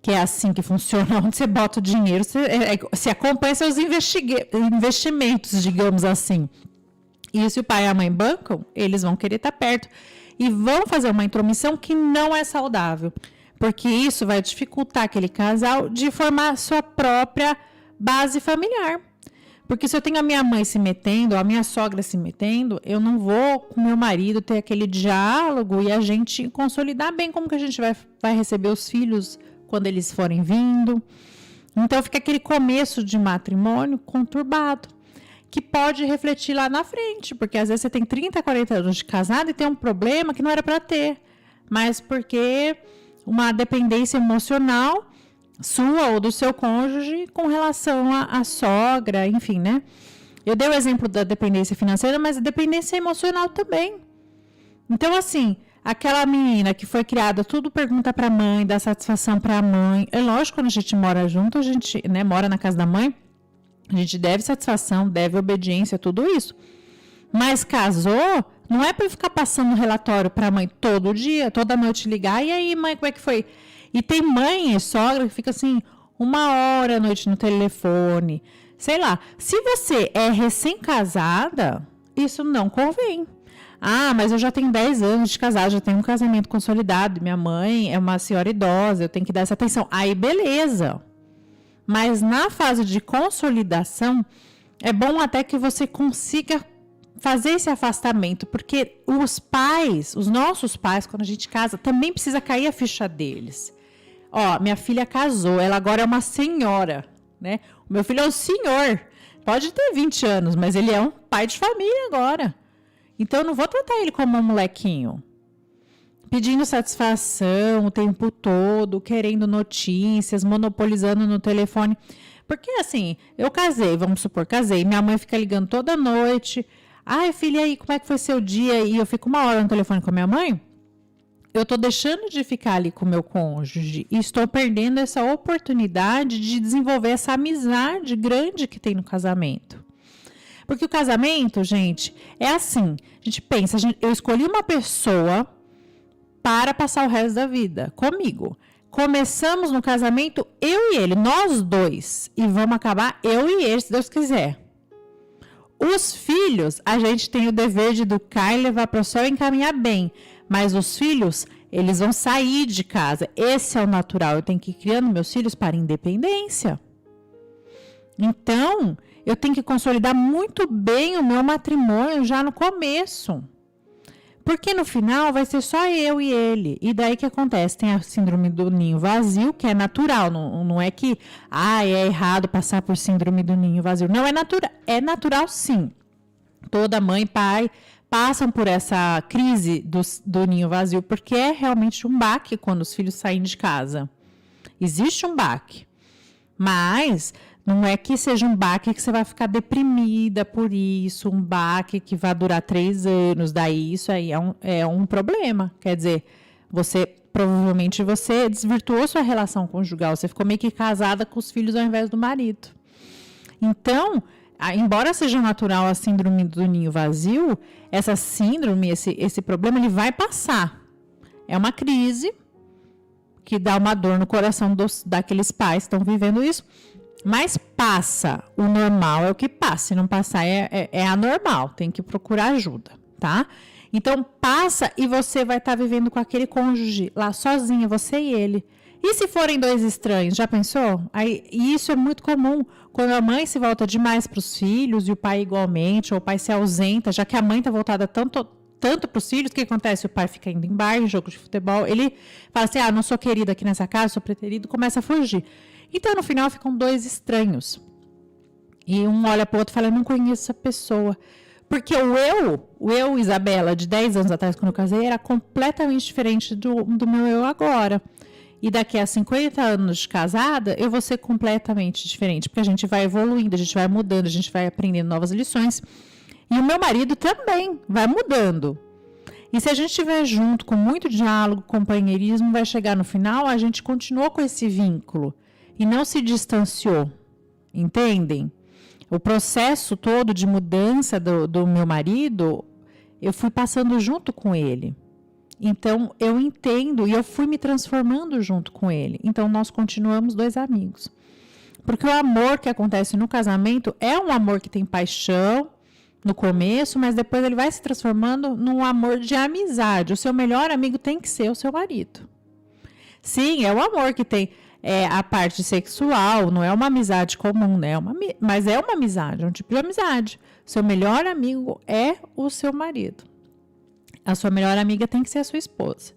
que é assim que funciona, onde você bota o dinheiro, você acompanha seus investimentos, digamos assim. E se o pai e a mãe bancam, eles vão querer estar perto e vão fazer uma intromissão que não é saudável, porque isso vai dificultar aquele casal de formar sua própria base familiar. Porque se eu tenho a minha mãe se metendo, ou a minha sogra se metendo, eu não vou com meu marido ter aquele diálogo e a gente consolidar bem como que a gente vai receber os filhos quando eles forem vindo. Então fica aquele começo de matrimônio conturbado, que pode refletir lá na frente, porque às vezes você tem 30, 40 anos de casado e tem um problema que não era para ter, mas porque uma dependência emocional sua ou do seu cônjuge com relação à sogra, enfim, né? Eu dei o exemplo da dependência financeira, mas a dependência emocional também. Então, assim, aquela menina que foi criada, tudo pergunta para a mãe, dá satisfação para a mãe. É lógico, quando a gente mora junto, a gente, né, mora na casa da mãe, a gente deve satisfação, deve obediência, tudo isso. Mas casou, não é para ficar passando relatório para a mãe todo dia, toda noite ligar. E aí, mãe, como é que foi? E tem mãe e sogra que fica assim, 1 hora à noite no telefone. Sei lá, se você é recém-casada, isso não convém. Ah, mas eu já tenho 10 anos de casada, já tenho um casamento consolidado, minha mãe é uma senhora idosa, eu tenho que dar essa atenção. Aí, beleza. Mas na fase de consolidação, é bom até que você consiga fazer esse afastamento, porque os pais, os nossos pais, quando a gente casa, também precisa cair a ficha deles. Ó, minha filha casou, ela agora é uma senhora, né? O meu filho é um senhor, pode ter 20 anos, mas ele é um pai de família agora. Então, eu não vou tratar ele como um molequinho, pedindo satisfação o tempo todo, querendo notícias, monopolizando no telefone. Porque, assim, eu casei, vamos supor, casei, minha mãe fica ligando toda noite. Ai, filha, e aí, como é que foi seu dia? E eu fico 1 hora no telefone com a minha mãe. Eu estou deixando de ficar ali com o meu cônjuge e estou perdendo essa oportunidade de desenvolver essa amizade grande que tem no casamento. Porque o casamento, gente, é assim. A gente pensa, eu escolhi uma pessoa para passar o resto da vida comigo. Começamos no casamento, eu e ele, nós dois. E vamos acabar eu e ele, se Deus quiser. Os filhos, a gente tem o dever de educar e levar para o céu e encaminhar bem. Mas os filhos, eles vão sair de casa. Esse é o natural. Eu tenho que ir criando meus filhos para a independência. Então, eu tenho que consolidar muito bem o meu matrimônio já no começo. Porque no final vai ser só eu e ele. E daí que acontece? Tem a síndrome do ninho vazio, que é natural. Não é que é errado passar por síndrome do ninho vazio. Não, é natural. É natural, sim. Toda mãe, pai passam por essa crise do ninho vazio, porque é realmente um baque quando os filhos saem de casa. Existe um baque. Mas não é que seja um baque que você vai ficar deprimida por isso, um baque que vai durar 3 anos, daí isso aí é um problema. Quer dizer, provavelmente você desvirtuou sua relação conjugal, você ficou meio que casada com os filhos ao invés do marido. Então, embora seja natural a síndrome do ninho vazio, essa síndrome, esse problema, ele vai passar. É uma crise que dá uma dor no coração daqueles pais que estão vivendo isso, mas passa. O normal é o que passa. Se não passar, é anormal. Tem que procurar ajuda, tá? Então, passa e você vai estar vivendo com aquele cônjuge lá sozinha, você e ele. E se forem 2 estranhos, já pensou? E isso é muito comum. Quando a mãe se volta demais para os filhos e o pai igualmente, ou o pai se ausenta, já que a mãe está voltada tanto para os filhos, o que acontece? O pai fica indo em bar, em jogo de futebol, ele fala assim, não sou querido aqui nessa casa, sou preterido, começa a fugir. Então, no final, ficam 2 estranhos. E um olha para o outro e fala, eu não conheço essa pessoa. Porque o eu, Isabela, de 10 anos atrás, quando eu casei, era completamente diferente do meu eu agora. E daqui a 50 anos de casada, eu vou ser completamente diferente. Porque a gente vai evoluindo, a gente vai mudando, a gente vai aprendendo novas lições. E o meu marido também vai mudando. E se a gente estiver junto, com muito diálogo, companheirismo, vai chegar no final, a gente continuou com esse vínculo. E não se distanciou. Entendem? O processo todo de mudança do meu marido, eu fui passando junto com ele. Então, eu entendo e eu fui me transformando junto com ele. Então, nós continuamos 2 amigos. Porque o amor que acontece no casamento é um amor que tem paixão no começo, mas depois ele vai se transformando num amor de amizade. O seu melhor amigo tem que ser o seu marido. Sim, é o amor que tem a parte sexual, não é uma amizade comum, né? Mas é uma amizade, é um tipo de amizade. Seu melhor amigo é o seu marido. A sua melhor amiga tem que ser a sua esposa.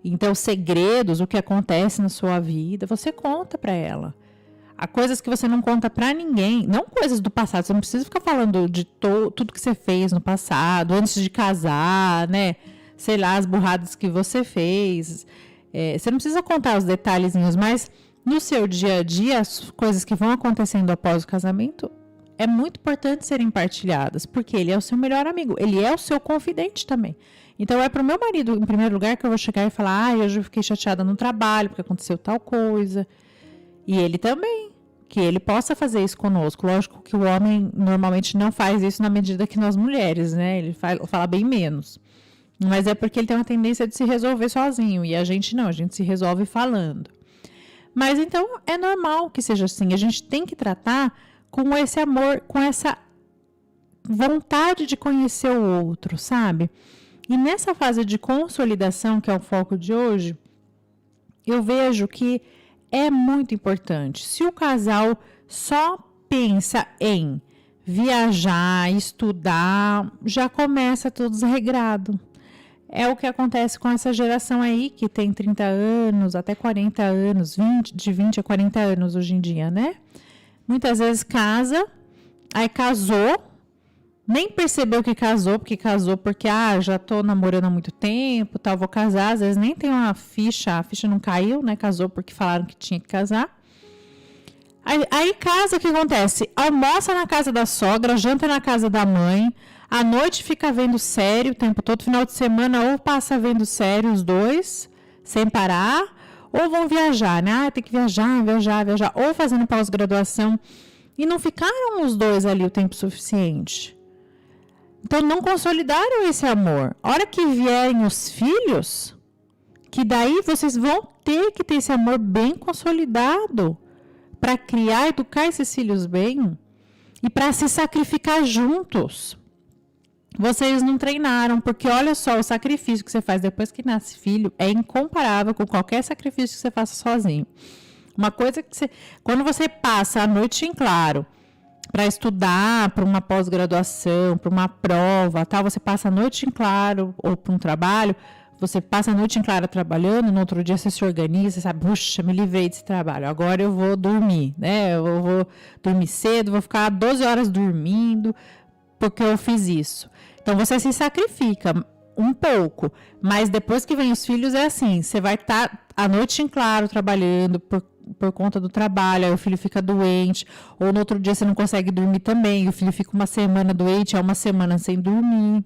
Então, segredos, o que acontece na sua vida, você conta para ela. Há coisas que você não conta para ninguém, não coisas do passado. Você não precisa ficar falando de tudo que você fez no passado, antes de casar, né? Sei lá, as burradas que você fez. Você não precisa contar os detalhezinhos, mas no seu dia a dia, as coisas que vão acontecendo após o casamento, é muito importante serem partilhadas, porque ele é o seu melhor amigo, ele é o seu confidente também. Então, é para o meu marido, em primeiro lugar, que eu vou chegar e falar, hoje eu fiquei chateada no trabalho, porque aconteceu tal coisa. E ele também, que ele possa fazer isso conosco. Lógico que o homem normalmente não faz isso na medida que nós mulheres, né? Ele fala bem menos. Mas é porque ele tem uma tendência de se resolver sozinho, e a gente não, a gente se resolve falando. Mas então, é normal que seja assim, a gente tem que tratar com esse amor, com essa vontade de conhecer o outro, sabe? E nessa fase de consolidação, que é o foco de hoje, eu vejo que é muito importante. Se o casal só pensa em viajar, estudar, já começa tudo desregrado. É o que acontece com essa geração aí, que tem 30 anos, até 40 anos, de 20 a 40 anos hoje em dia, né? Muitas vezes casa, aí casou, nem percebeu que casou, porque já tô namorando há muito tempo, tal, vou casar, às vezes nem tem a ficha não caiu, né? Casou porque falaram que tinha que casar. Aí casa, o que acontece? Almoça na casa da sogra, janta na casa da mãe, à noite fica vendo série o tempo todo, final de semana ou passa vendo série os dois, sem parar, ou vão viajar, né? Tem que viajar, ou fazendo pós-graduação, e não ficaram os dois ali o tempo suficiente. Então, não consolidaram esse amor. A hora que vierem os filhos, que daí vocês vão ter que ter esse amor bem consolidado para criar, educar esses filhos bem e para se sacrificar juntos. Vocês não treinaram, porque olha só, o sacrifício que você faz depois que nasce filho é incomparável com qualquer sacrifício que você faça sozinho. Uma coisa que quando você passa a noite em claro para estudar, para uma pós-graduação, para uma prova, tal, você passa a noite em claro, ou para um trabalho, você passa a noite em claro trabalhando, no outro dia você se organiza, você sabe, puxa, me livrei desse trabalho, agora eu vou dormir, né? Eu vou dormir cedo, vou ficar 12 horas dormindo, porque eu fiz isso. Então, você se sacrifica um pouco, mas depois que vem os filhos é assim, você vai estar a noite em claro trabalhando por conta do trabalho, aí o filho fica doente, ou no outro dia você não consegue dormir também, o filho fica uma semana doente, é uma semana sem dormir.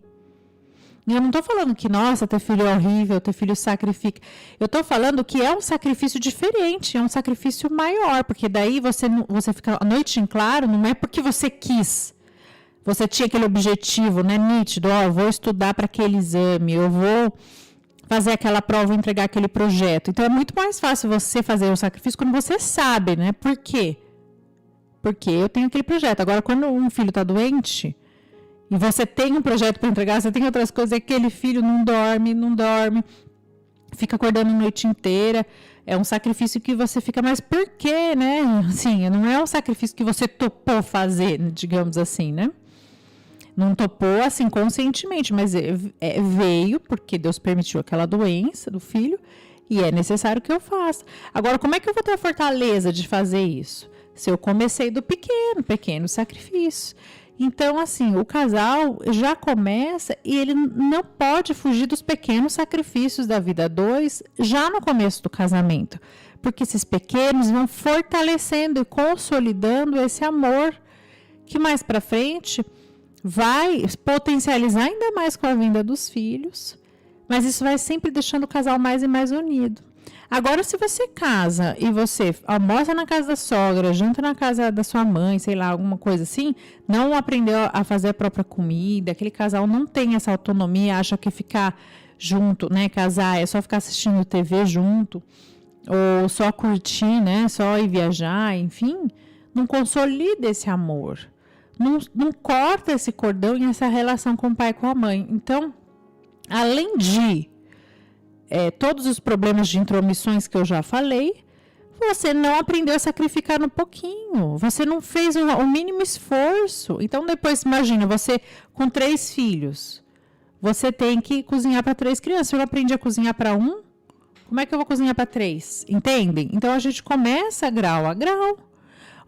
E eu não estou falando que, nossa, ter filho é horrível, ter filho sacrifica. Eu estou falando que é um sacrifício diferente, é um sacrifício maior, porque daí você fica a noite em claro, não é porque você quis. Você tinha aquele objetivo, né, nítido, eu vou estudar para aquele exame, eu vou fazer aquela prova, vou entregar aquele projeto. Então, é muito mais fácil você fazer o sacrifício quando você sabe, né? Por quê? Porque eu tenho aquele projeto. Agora, quando um filho está doente e você tem um projeto para entregar, você tem outras coisas, aquele filho não dorme, fica acordando a noite inteira. É um sacrifício que você fica, mas por quê, né? Assim, não é um sacrifício que você topou fazer, digamos assim, né? Não topou assim conscientemente, mas veio porque Deus permitiu aquela doença do filho e é necessário que eu faça. Agora, como é que eu vou ter a fortaleza de fazer isso? Se eu comecei do pequeno sacrifício. Então, assim, o casal já começa e ele não pode fugir dos pequenos sacrifícios da vida 2 já no começo do casamento. Porque esses pequenos vão fortalecendo e consolidando esse amor que mais para frente vai potencializar ainda mais com a vinda dos filhos, mas isso vai sempre deixando o casal mais e mais unido. Agora, se você casa e você almoça na casa da sogra, janta na casa da sua mãe, sei lá, alguma coisa assim, não aprendeu a fazer a própria comida, aquele casal não tem essa autonomia, acha que ficar junto, né, casar é só ficar assistindo TV junto, ou só curtir, né, só ir viajar, enfim, não consolida esse amor. Não corta esse cordão e essa relação com o pai e com a mãe. Então, além de todos os problemas de intromissões que eu já falei, você não aprendeu a sacrificar no pouquinho. Você não fez o mínimo esforço. Então, depois, imagina, você com 3 filhos, você tem que cozinhar para 3 crianças. Eu aprendi a cozinhar para 1, como é que eu vou cozinhar para 3? Entendem? Então, a gente começa grau a grau.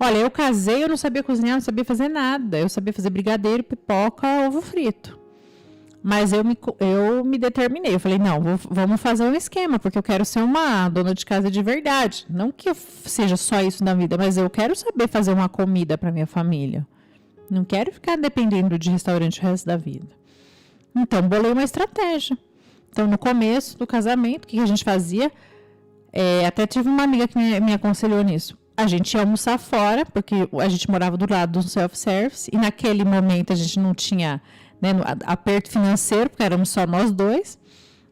Olha, eu casei, eu não sabia cozinhar, não sabia fazer nada. Eu sabia fazer brigadeiro, pipoca, ovo frito. Mas eu me determinei. Eu falei, não, vamos fazer um esquema, porque eu quero ser uma dona de casa de verdade. Não que eu seja só isso na vida, mas eu quero saber fazer uma comida para minha família. Não quero ficar dependendo de restaurante o resto da vida. Então, bolei uma estratégia. Então, no começo do casamento, o que a gente fazia? Até tive uma amiga que me aconselhou nisso. A gente ia almoçar fora, porque a gente morava do lado do self-service, e naquele momento a gente não tinha, né, aperto financeiro, porque éramos só nós dois.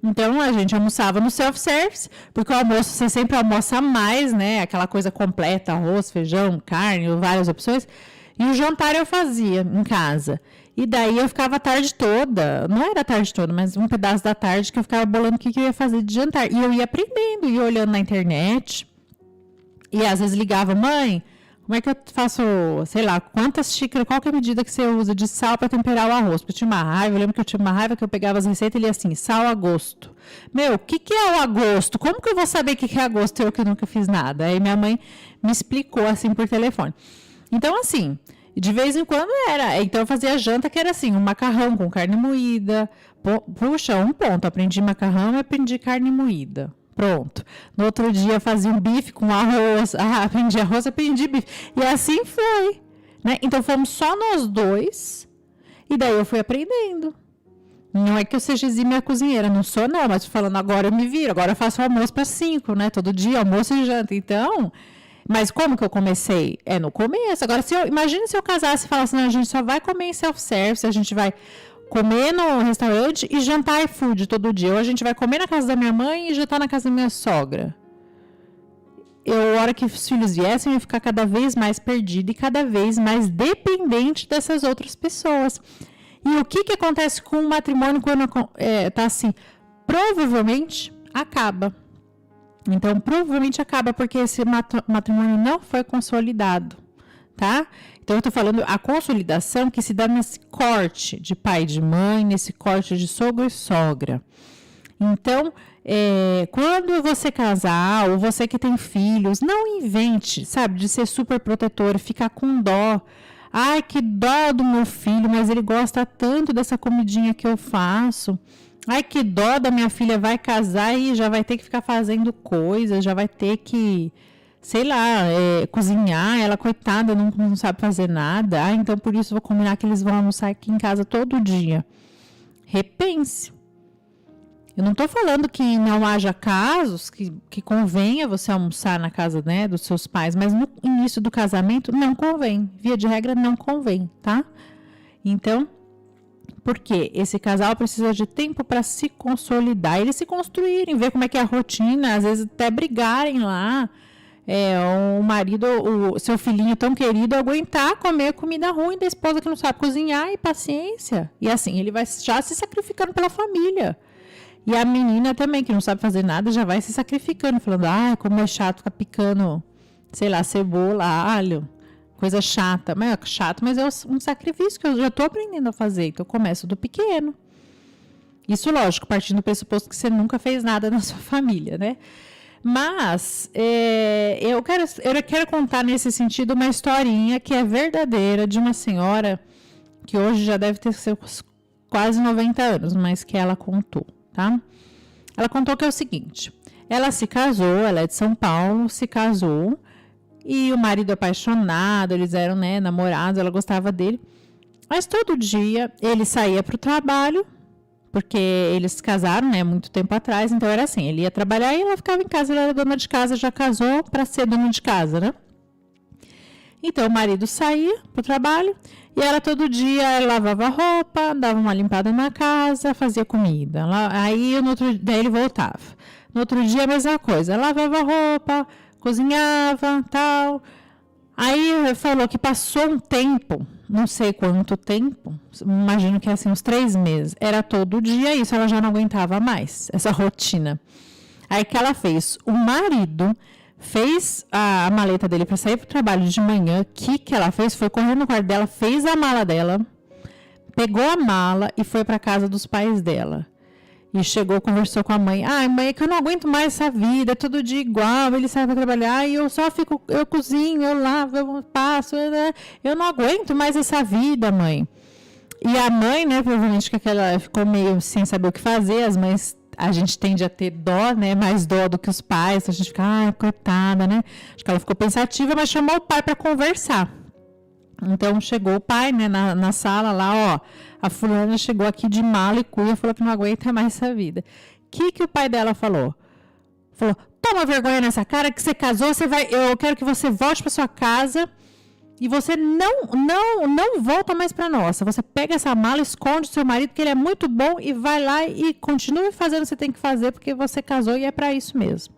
Então, a gente almoçava no self-service, porque o almoço você sempre almoça mais, né? Aquela coisa completa, arroz, feijão, carne, várias opções. E o jantar eu fazia em casa. E daí eu ficava a tarde toda, não era a tarde toda, mas um pedaço da tarde que eu ficava bolando o que eu ia fazer de jantar. E eu ia aprendendo, ia olhando na internet. E às vezes ligava, mãe, como é que eu faço, sei lá, quantas xícaras, qual que é a medida que você usa de sal para temperar o arroz? Porque eu tinha uma raiva, eu lembro que eu tinha uma raiva que eu pegava as receitas e lia assim, sal a gosto. Meu, o que é o a gosto? Como que eu vou saber o que é a gosto, eu que nunca fiz nada? Aí minha mãe me explicou assim por telefone. Então, assim, de vez em quando era. Então, eu fazia janta que era assim, um macarrão com carne moída. Puxa, um ponto. Aprendi macarrão e aprendi carne moída. Pronto. No outro dia, eu fazia um bife com arroz. Aprendi arroz, aprendi bife. E assim foi. Né? Então, fomos só nós dois. E daí, eu fui aprendendo. Não é que eu seja exímia cozinheira. Não sou, não. Mas falando, agora eu me viro. Agora eu faço almoço para 5, né? Todo dia, almoço e janta. Então... Mas como que eu comecei? No começo. Agora, imagine se eu casasse e falasse, não, a gente só vai comer em self-service, a gente vai comer no restaurante e jantar iFood todo dia. Ou a gente vai comer na casa da minha mãe e jantar na casa da minha sogra. A hora que os filhos viessem, eu ia ficar cada vez mais perdida e cada vez mais dependente dessas outras pessoas. E o que acontece com o matrimônio quando tá assim? Provavelmente acaba. Então, provavelmente acaba porque esse matrimônio não foi consolidado, tá? Então, eu tô falando a consolidação que se dá nesse corte de pai e de mãe, nesse corte de sogro e sogra. Então, quando você casar, ou você que tem filhos, não invente, sabe, de ser super protetor, ficar com dó. Ai, que dó do meu filho, mas ele gosta tanto dessa comidinha que eu faço. Ai, que dó da minha filha, vai casar e já vai ter que ficar fazendo coisas, já vai ter que, sei lá, cozinhar. Ela, coitada, não sabe fazer nada. Ah, então por isso vou combinar que eles vão almoçar aqui em casa todo dia. Repense. Eu não estou falando que não haja casos que convenha você almoçar na casa, né, dos seus pais, mas no início do casamento não convém. Via de regra, não convém, tá? Então... Porque esse casal precisa de tempo para se consolidar, eles se construírem, ver como é que é a rotina, às vezes até brigarem lá. O marido, o seu filhinho tão querido, aguentar comer comida ruim da esposa que não sabe cozinhar e paciência. E assim, ele vai já se sacrificando pela família. E a menina também, que não sabe fazer nada, já vai se sacrificando, falando, como é chato ficar picando, sei lá, cebola, alho. Coisa chata, mas é chato, mas é um sacrifício que eu já estou aprendendo a fazer. Então, eu começo do pequeno. Isso, lógico, partindo do pressuposto que você nunca fez nada na sua família, né? Mas, eu quero contar nesse sentido uma historinha que é verdadeira de uma senhora que hoje já deve ter seus quase 90 anos, mas que ela contou, tá? Ela contou que é o seguinte, ela se casou, ela é de São Paulo, se casou, e o marido apaixonado, eles eram, né, namorados, ela gostava dele. Mas todo dia ele saía para o trabalho, porque eles se casaram, né, muito tempo atrás. Então era assim, ele ia trabalhar e ela ficava em casa, ela era dona de casa, já casou para ser dona de casa, né? Então o marido saía para o trabalho e ela todo dia lavava roupa, dava uma limpada na casa, fazia comida. Aí daí ele voltava. No outro dia a mesma coisa, lavava roupa, cozinhava, tal. Aí falou que passou um tempo, não sei quanto tempo, imagino que assim, uns 3 meses. Era todo dia isso, ela já não aguentava mais, essa rotina. Aí que ela fez? O marido fez a maleta dele para sair para o trabalho de manhã. O que ela fez? Foi correr no quarto dela, fez a mala dela, pegou a mala e foi para casa dos pais dela. E chegou, conversou com a mãe. Mãe, é que eu não aguento mais essa vida, é todo dia igual, ele sai para trabalhar e eu só fico, eu cozinho, eu lavo, eu passo, eu não aguento mais essa vida, mãe. E a mãe, né, provavelmente que ela ficou meio sem saber o que fazer. As mães, a gente tende a ter dó, né, mais dó do que os pais. A gente fica, coitada, né? Acho que ela ficou pensativa, mas chamou o pai para conversar. Então chegou o pai, né, na sala lá, ó, a fulana chegou aqui de mala e cuia, falou que não aguenta mais essa vida. O que o pai dela falou? Falou, toma vergonha nessa cara que você casou, eu quero que você volte para sua casa e você não volta mais para nossa. Você pega essa mala, esconde o seu marido, que ele é muito bom, e vai lá e continue fazendo o que você tem que fazer, porque você casou e é para isso mesmo.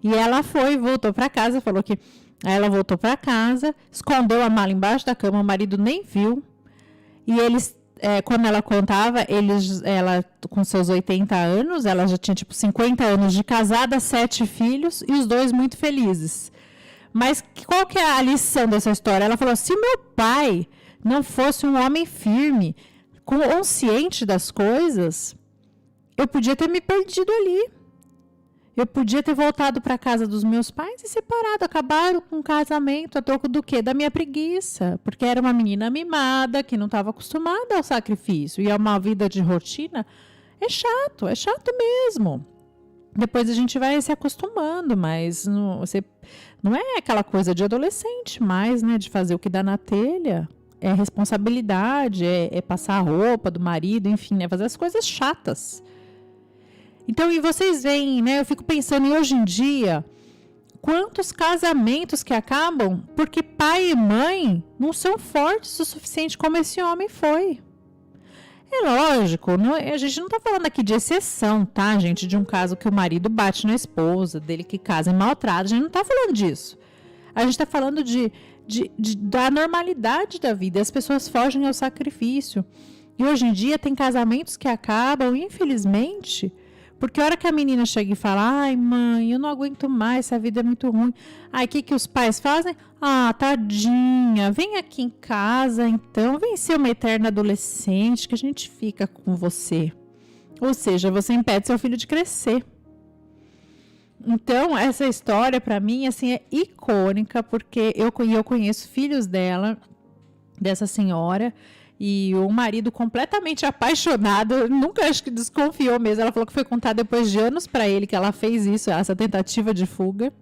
E ela foi, voltou para casa, falou que ela voltou para casa, escondeu a mala embaixo da cama, o marido nem viu. E eles, quando ela contava, ela com seus 80 anos, ela já tinha tipo 50 anos de casada, 7 filhos e os 2 muito felizes. Mas qual que é a lição dessa história? Ela falou, se meu pai não fosse um homem firme, consciente das coisas, eu podia ter me perdido ali. Eu podia ter voltado para a casa dos meus pais e separado, acabaram com o casamento a troco do quê? Da minha preguiça, porque era uma menina mimada, que não estava acostumada ao sacrifício, e é uma vida de rotina, é chato mesmo. Depois a gente vai se acostumando, mas não é aquela coisa de adolescente mais, né, de fazer o que dá na telha. É responsabilidade, é passar a roupa do marido, enfim, né, fazer as coisas chatas. Então, e vocês veem, né? Eu fico pensando, e hoje em dia, quantos casamentos que acabam porque pai e mãe não são fortes o suficiente como esse homem foi. É lógico, a gente não está falando aqui de exceção, tá, gente? De um caso que o marido bate na esposa, dele que casa e maltrata, a gente não está falando disso. A gente está falando da normalidade da vida, as pessoas fogem ao sacrifício. E hoje em dia tem casamentos que acabam, infelizmente, porque a hora que a menina chega e fala, ai mãe, eu não aguento mais, essa vida é muito ruim. Aí o que os pais fazem? Tadinha, vem aqui em casa então, vem ser uma eterna adolescente que a gente fica com você. Ou seja, você impede seu filho de crescer. Então, essa história para mim assim, é icônica, porque eu conheço filhos dessa senhora, e o marido completamente apaixonado, nunca acho que desconfiou mesmo. Ela falou que foi contar depois de anos para ele que ela fez isso, essa tentativa de fuga.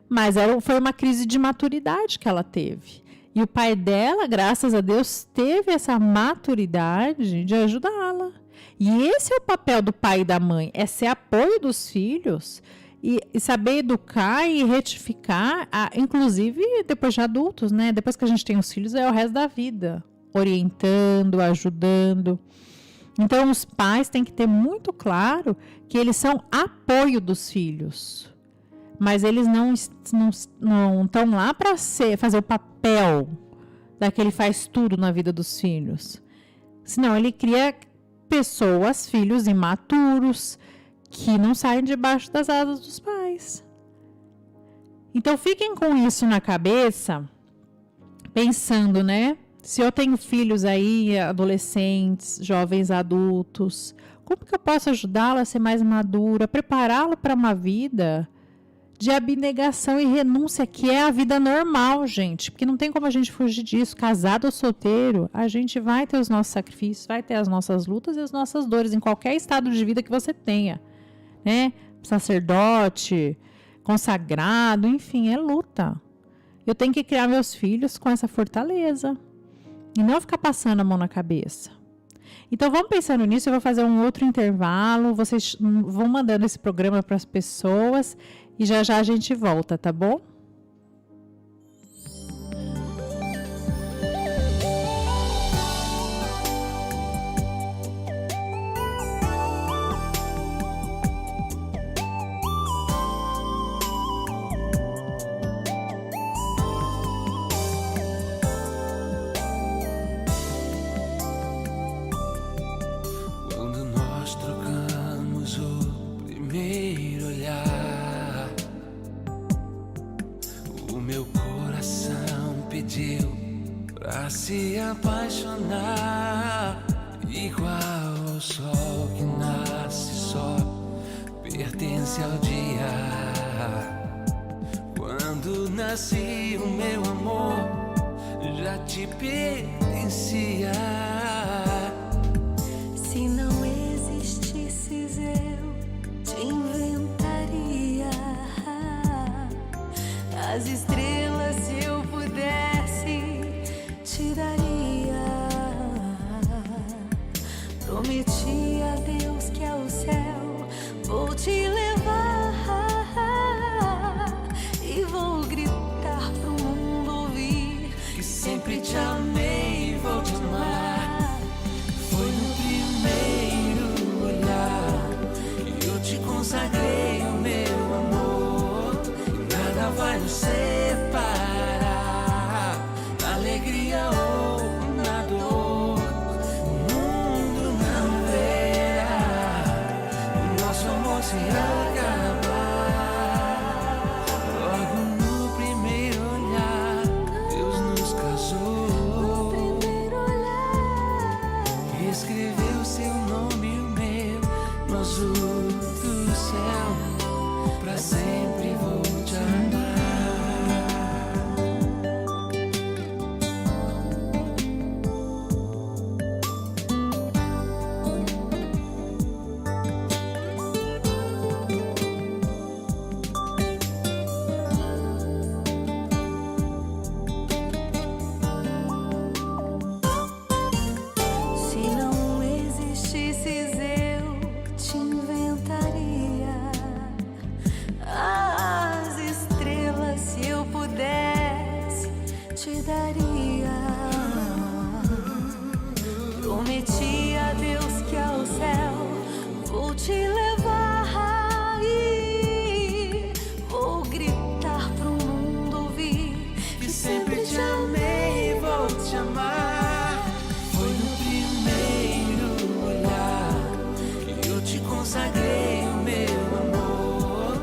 Mas foi uma crise de maturidade que ela teve. E o pai dela, graças a Deus, teve essa maturidade de ajudá-la. E esse é o papel do pai e da mãe, é ser apoio dos filhos e saber educar e retificar, inclusive depois de adultos, né? Depois que a gente tem os filhos, é o resto da vida. Orientando, ajudando. Então, os pais têm que ter muito claro que eles são apoio dos filhos. Mas eles não estão lá para fazer o papel daquele faz tudo na vida dos filhos. Senão, ele cria pessoas, filhos imaturos, que não saem debaixo das asas dos pais. Então, fiquem com isso na cabeça, pensando, né? Se eu tenho filhos aí, adolescentes, jovens adultos, como que eu posso ajudá-la a ser mais madura, prepará-la para uma vida de abnegação e renúncia, que é a vida normal, gente, porque não tem como a gente fugir disso. Casado ou solteiro, a gente vai ter os nossos sacrifícios, vai ter as nossas lutas e as nossas dores, em qualquer estado de vida que você tenha, né? Sacerdote, consagrado, enfim, é luta. Eu tenho que criar meus filhos com essa fortaleza. E não ficar passando a mão na cabeça. Então, vamos pensando nisso. Eu vou fazer um outro intervalo. Vocês vão mandando esse programa para as pessoas. E já a gente volta, tá bom? Se apaixonar igual ao sol que nasce só, pertence ao dia. Quando nasci o meu amor nada te pertencia. Se não existisses, eu te inventaria. As estrelas, se eu pudesse, te daria. Prometi a Deus que ao céu vou te levar e vou gritar pro mundo ouvir Que sempre te amei e vou te amar. Foi no primeiro olhar que eu te consagrei o meu amor. Nada vai nos separar, na alegria ou na dor. O mundo não verá nosso amor se acabar. Logo no primeiro olhar, Deus nos casou. primeiro olhar. E escreveu seu nome e o meu no azul do céu. Pra sempre vou te amar. Se não existisses, eu te inventaria. As estrelas, se eu pudesse, te daria. Prometi a Deus que ao céu vou te levar e vou gritar pro mundo ouvir Que sempre te amei e vou te amar. Foi no primeiro olhar que eu te consagrei o meu amor.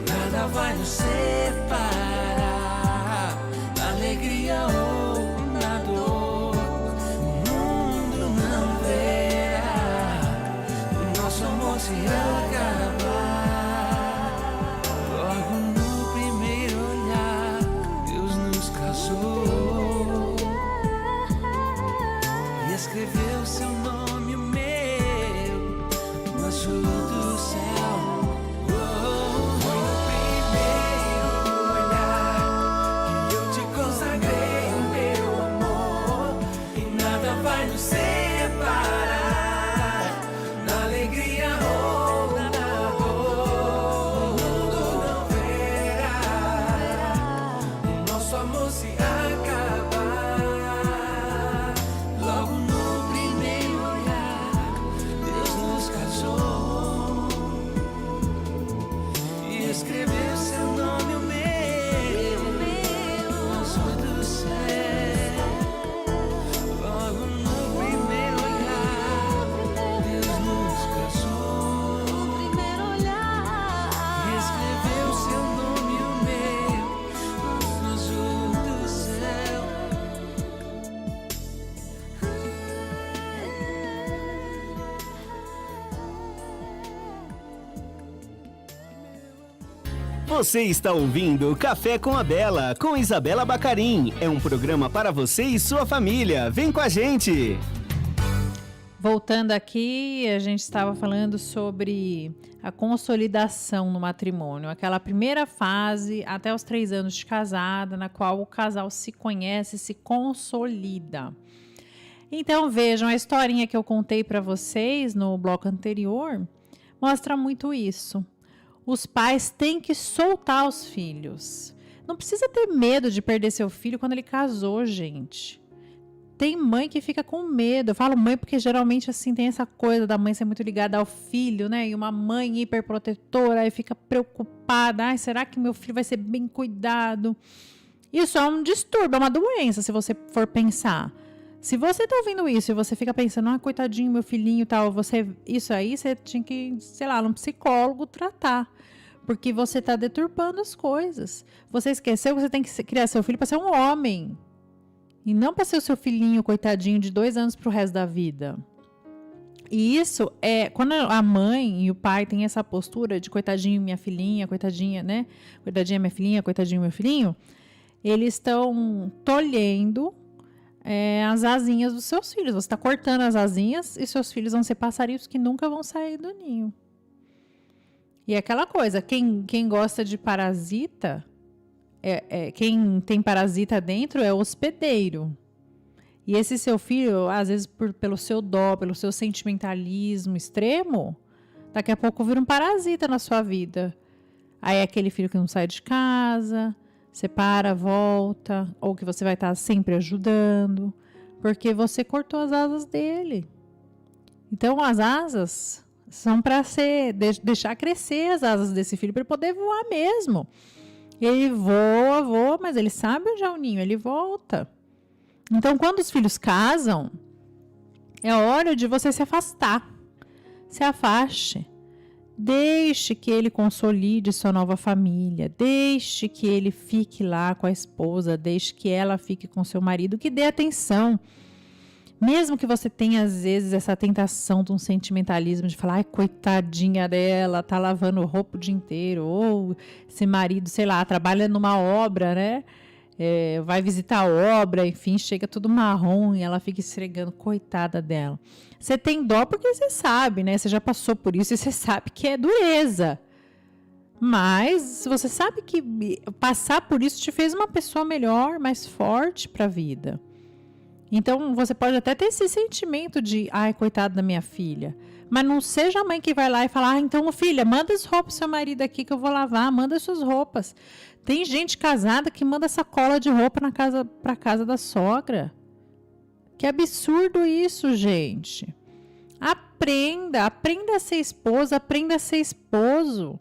Nada vai nos separar, na alegria ou na dor. O mundo não verá nosso amor se acabar. Logo no primeiro olhar, Deus nos casou e escreveu seu nome e o meu no azul do céu. Foi no primeiro olhar que eu te consagrei o meu amor. E nada vai nos separar, na alegria ou na dor. O mundo não verá nosso amor se acabar. Logo no primeiro olhar, Deus nos casou e escreveu seu nome e o meu no azul do céu. Logo no primeiro olhar, Deus nos casou primeiro olhar. e escreveu seu nome e o meu no azul do céu. Você está ouvindo Café com a Bela, com Isabela Bacarim. É um programa para você e sua família. Vem com a gente! Voltando aqui, a gente estava falando sobre a consolidação no matrimônio, aquela primeira fase até os 3 anos de casada, na qual o casal se conhece, se consolida. Então vejam, a historinha que eu contei para vocês no bloco anterior mostra muito isso. Os pais têm que soltar os filhos. Não precisa ter medo de perder seu filho quando ele casou, gente. Tem mãe que fica com medo. Eu falo mãe porque geralmente assim tem essa coisa da mãe ser muito ligada ao filho, né? E uma mãe hiperprotetora aí fica preocupada. Ai, será que meu filho vai ser bem cuidado? Isso é um distúrbio, é uma doença, se você for pensar. Se você tá ouvindo isso e você fica pensando, ah, coitadinho, meu filhinho e tal, isso aí você tinha que, sei lá, num psicólogo tratar. Porque você tá deturpando as coisas. Você esqueceu que você tem que criar seu filho para ser um homem. E não para ser o seu filhinho, coitadinho, de 2 anos pro resto da vida. E isso é, quando a mãe e o pai têm essa postura de coitadinho, minha filhinha, coitadinha, né? Coitadinha, minha filhinha, coitadinho, meu filhinho. Eles estão tolhendo as asinhas dos seus filhos. Você está cortando as asinhas e seus filhos vão ser passarinhos que nunca vão sair do ninho. E é aquela coisa, quem gosta de parasita, quem tem parasita dentro é hospedeiro. E esse seu filho, às vezes pelo seu dó, pelo seu sentimentalismo extremo, daqui a pouco vira um parasita na sua vida. Aí é aquele filho que não sai de casa, separa, volta, ou que você vai estar sempre ajudando, porque você cortou as asas dele. Então as asas são para deixar crescer as asas desse filho, para ele poder voar mesmo. Ele voa, mas ele sabe onde é o ninho, ele volta. Então, quando os filhos casam, é hora de você se afastar. Se afaste. Deixe que ele consolide sua nova família. Deixe que ele fique lá com a esposa. Deixe que ela fique com seu marido. Que dê atenção. Mesmo que você tenha, às vezes, essa tentação de um sentimentalismo de falar, ai, coitadinha dela, tá lavando roupa o dia inteiro. Ou esse marido, sei lá, trabalha numa obra, né? Vai visitar a obra, enfim, chega tudo marrom e ela fica esfregando, coitada dela. Você tem dó porque você sabe, né? Você já passou por isso e você sabe que é dureza. Mas você sabe que passar por isso te fez uma pessoa melhor, mais forte para a vida. Então, você pode até ter esse sentimento de, ai, coitada da minha filha. Mas não seja a mãe que vai lá e fala, então, filha, manda as roupas do seu marido aqui que eu vou lavar, manda as suas roupas. Tem gente casada que manda sacola de roupa para casa da sogra. Que absurdo isso, gente. Aprenda a ser esposa, aprenda a ser esposo.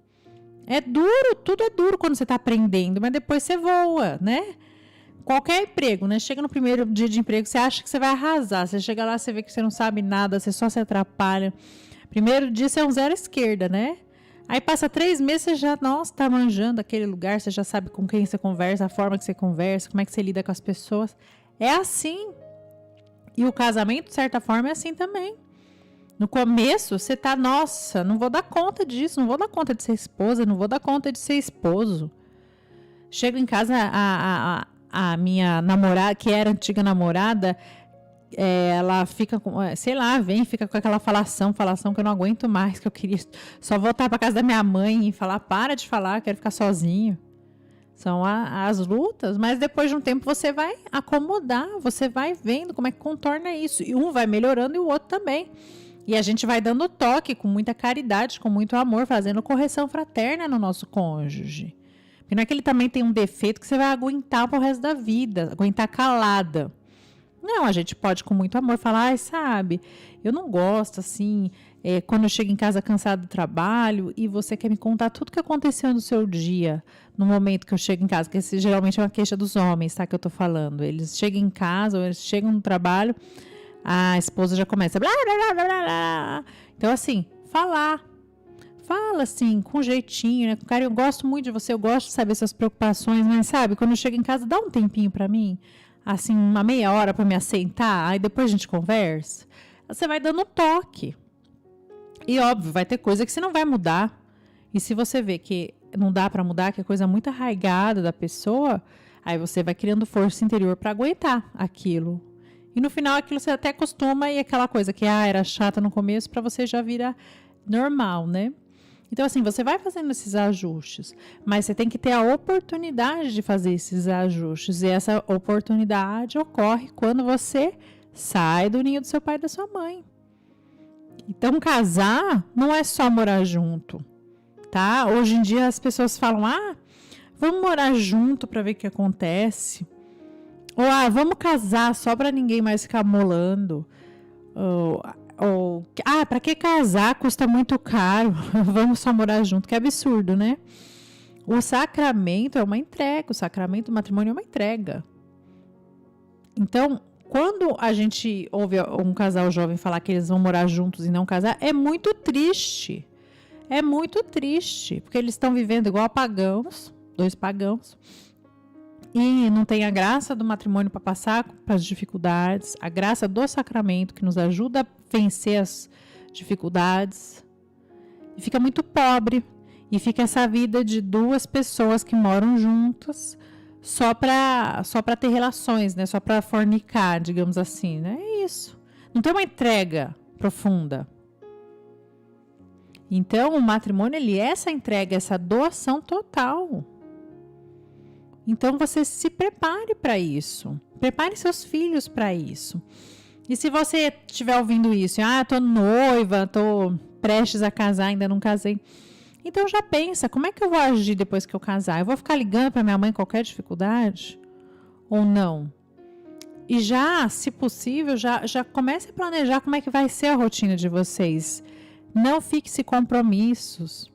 É duro, tudo é duro quando você está aprendendo, mas depois você voa, né? Qualquer emprego, né? Chega no primeiro dia de emprego, você acha que você vai arrasar. Você chega lá, você vê que você não sabe nada, você só se atrapalha. Primeiro dia você é um zero esquerda, né? Aí passa 3 meses, você já, nossa, tá manjando aquele lugar, você já sabe com quem você conversa, a forma que você conversa, como é que você lida com as pessoas. É assim. E o casamento, de certa forma, é assim também. No começo, você tá, nossa, não vou dar conta disso, não vou dar conta de ser esposa, não vou dar conta de ser esposo. Chego em casa, a minha namorada, que era antiga namorada, ela fica com, sei lá, fica com aquela falação que eu não aguento mais, que eu queria só voltar para casa da minha mãe e falar, para de falar, quero ficar sozinho. São as lutas, mas depois de um tempo você vai acomodar, você vai vendo como é que contorna isso. E um vai melhorando e o outro também. E a gente vai dando toque com muita caridade, com muito amor, fazendo correção fraterna no nosso cônjuge. Porque não é que ele também tem um defeito que você vai aguentar pro resto da vida, aguentar calada. Não, a gente pode com muito amor falar, ai, sabe, eu não gosto, assim, quando eu chego em casa cansado do trabalho e você quer me contar tudo que aconteceu no seu dia, no momento que eu chego em casa, que esse geralmente é uma queixa dos homens, tá, que eu tô falando. Eles chegam em casa, ou eles chegam no trabalho, a esposa já começa, blá, blá, blá, blá, blá. Então, assim, fala assim, com jeitinho, né, com carinho. Eu gosto muito de você, eu gosto de saber suas preocupações, mas sabe, quando eu chego em casa, dá um tempinho pra mim, assim, uma meia hora para me assentar, aí depois a gente conversa. Você vai dando toque. E óbvio, vai ter coisa que você não vai mudar. E se você vê que não dá para mudar, que é coisa muito arraigada da pessoa, aí você vai criando força interior para aguentar aquilo. E no final aquilo você até acostuma e aquela coisa que era chata no começo, para você já vira normal, né? Então, assim, você vai fazendo esses ajustes, mas você tem que ter a oportunidade de fazer esses ajustes. E essa oportunidade ocorre quando você sai do ninho do seu pai e da sua mãe. Então, casar não é só morar junto, tá? Hoje em dia as pessoas falam, vamos morar junto para ver o que acontece. Ou, vamos casar só para ninguém mais ficar molando. Ou, para que casar? Custa muito caro. Vamos só morar junto. Que absurdo, né? O sacramento é uma entrega. O sacramento do matrimônio é uma entrega. Então, quando a gente ouve um casal jovem falar que eles vão morar juntos e não casar, é muito triste. É muito triste. Porque eles estão vivendo igual pagãos, 2 pagãos. E não tem a graça do matrimônio para passar para as dificuldades, a graça do sacramento que nos ajuda a vencer as dificuldades. E fica muito pobre. E fica essa vida de 2 pessoas que moram juntas, só para ter relações, né? Só para fornicar, digamos assim, né? É isso. Não tem uma entrega profunda. Então, o matrimônio, ele é essa entrega, essa doação total. Então, você se prepare para isso. Prepare seus filhos para isso. E se você estiver ouvindo isso, tô noiva, tô prestes a casar, ainda não casei. Então, já pensa, como é que eu vou agir depois que eu casar? Eu vou ficar ligando para minha mãe qualquer dificuldade? Ou não? E já, se possível, já comece a planejar como é que vai ser a rotina de vocês. Não fixe compromissos.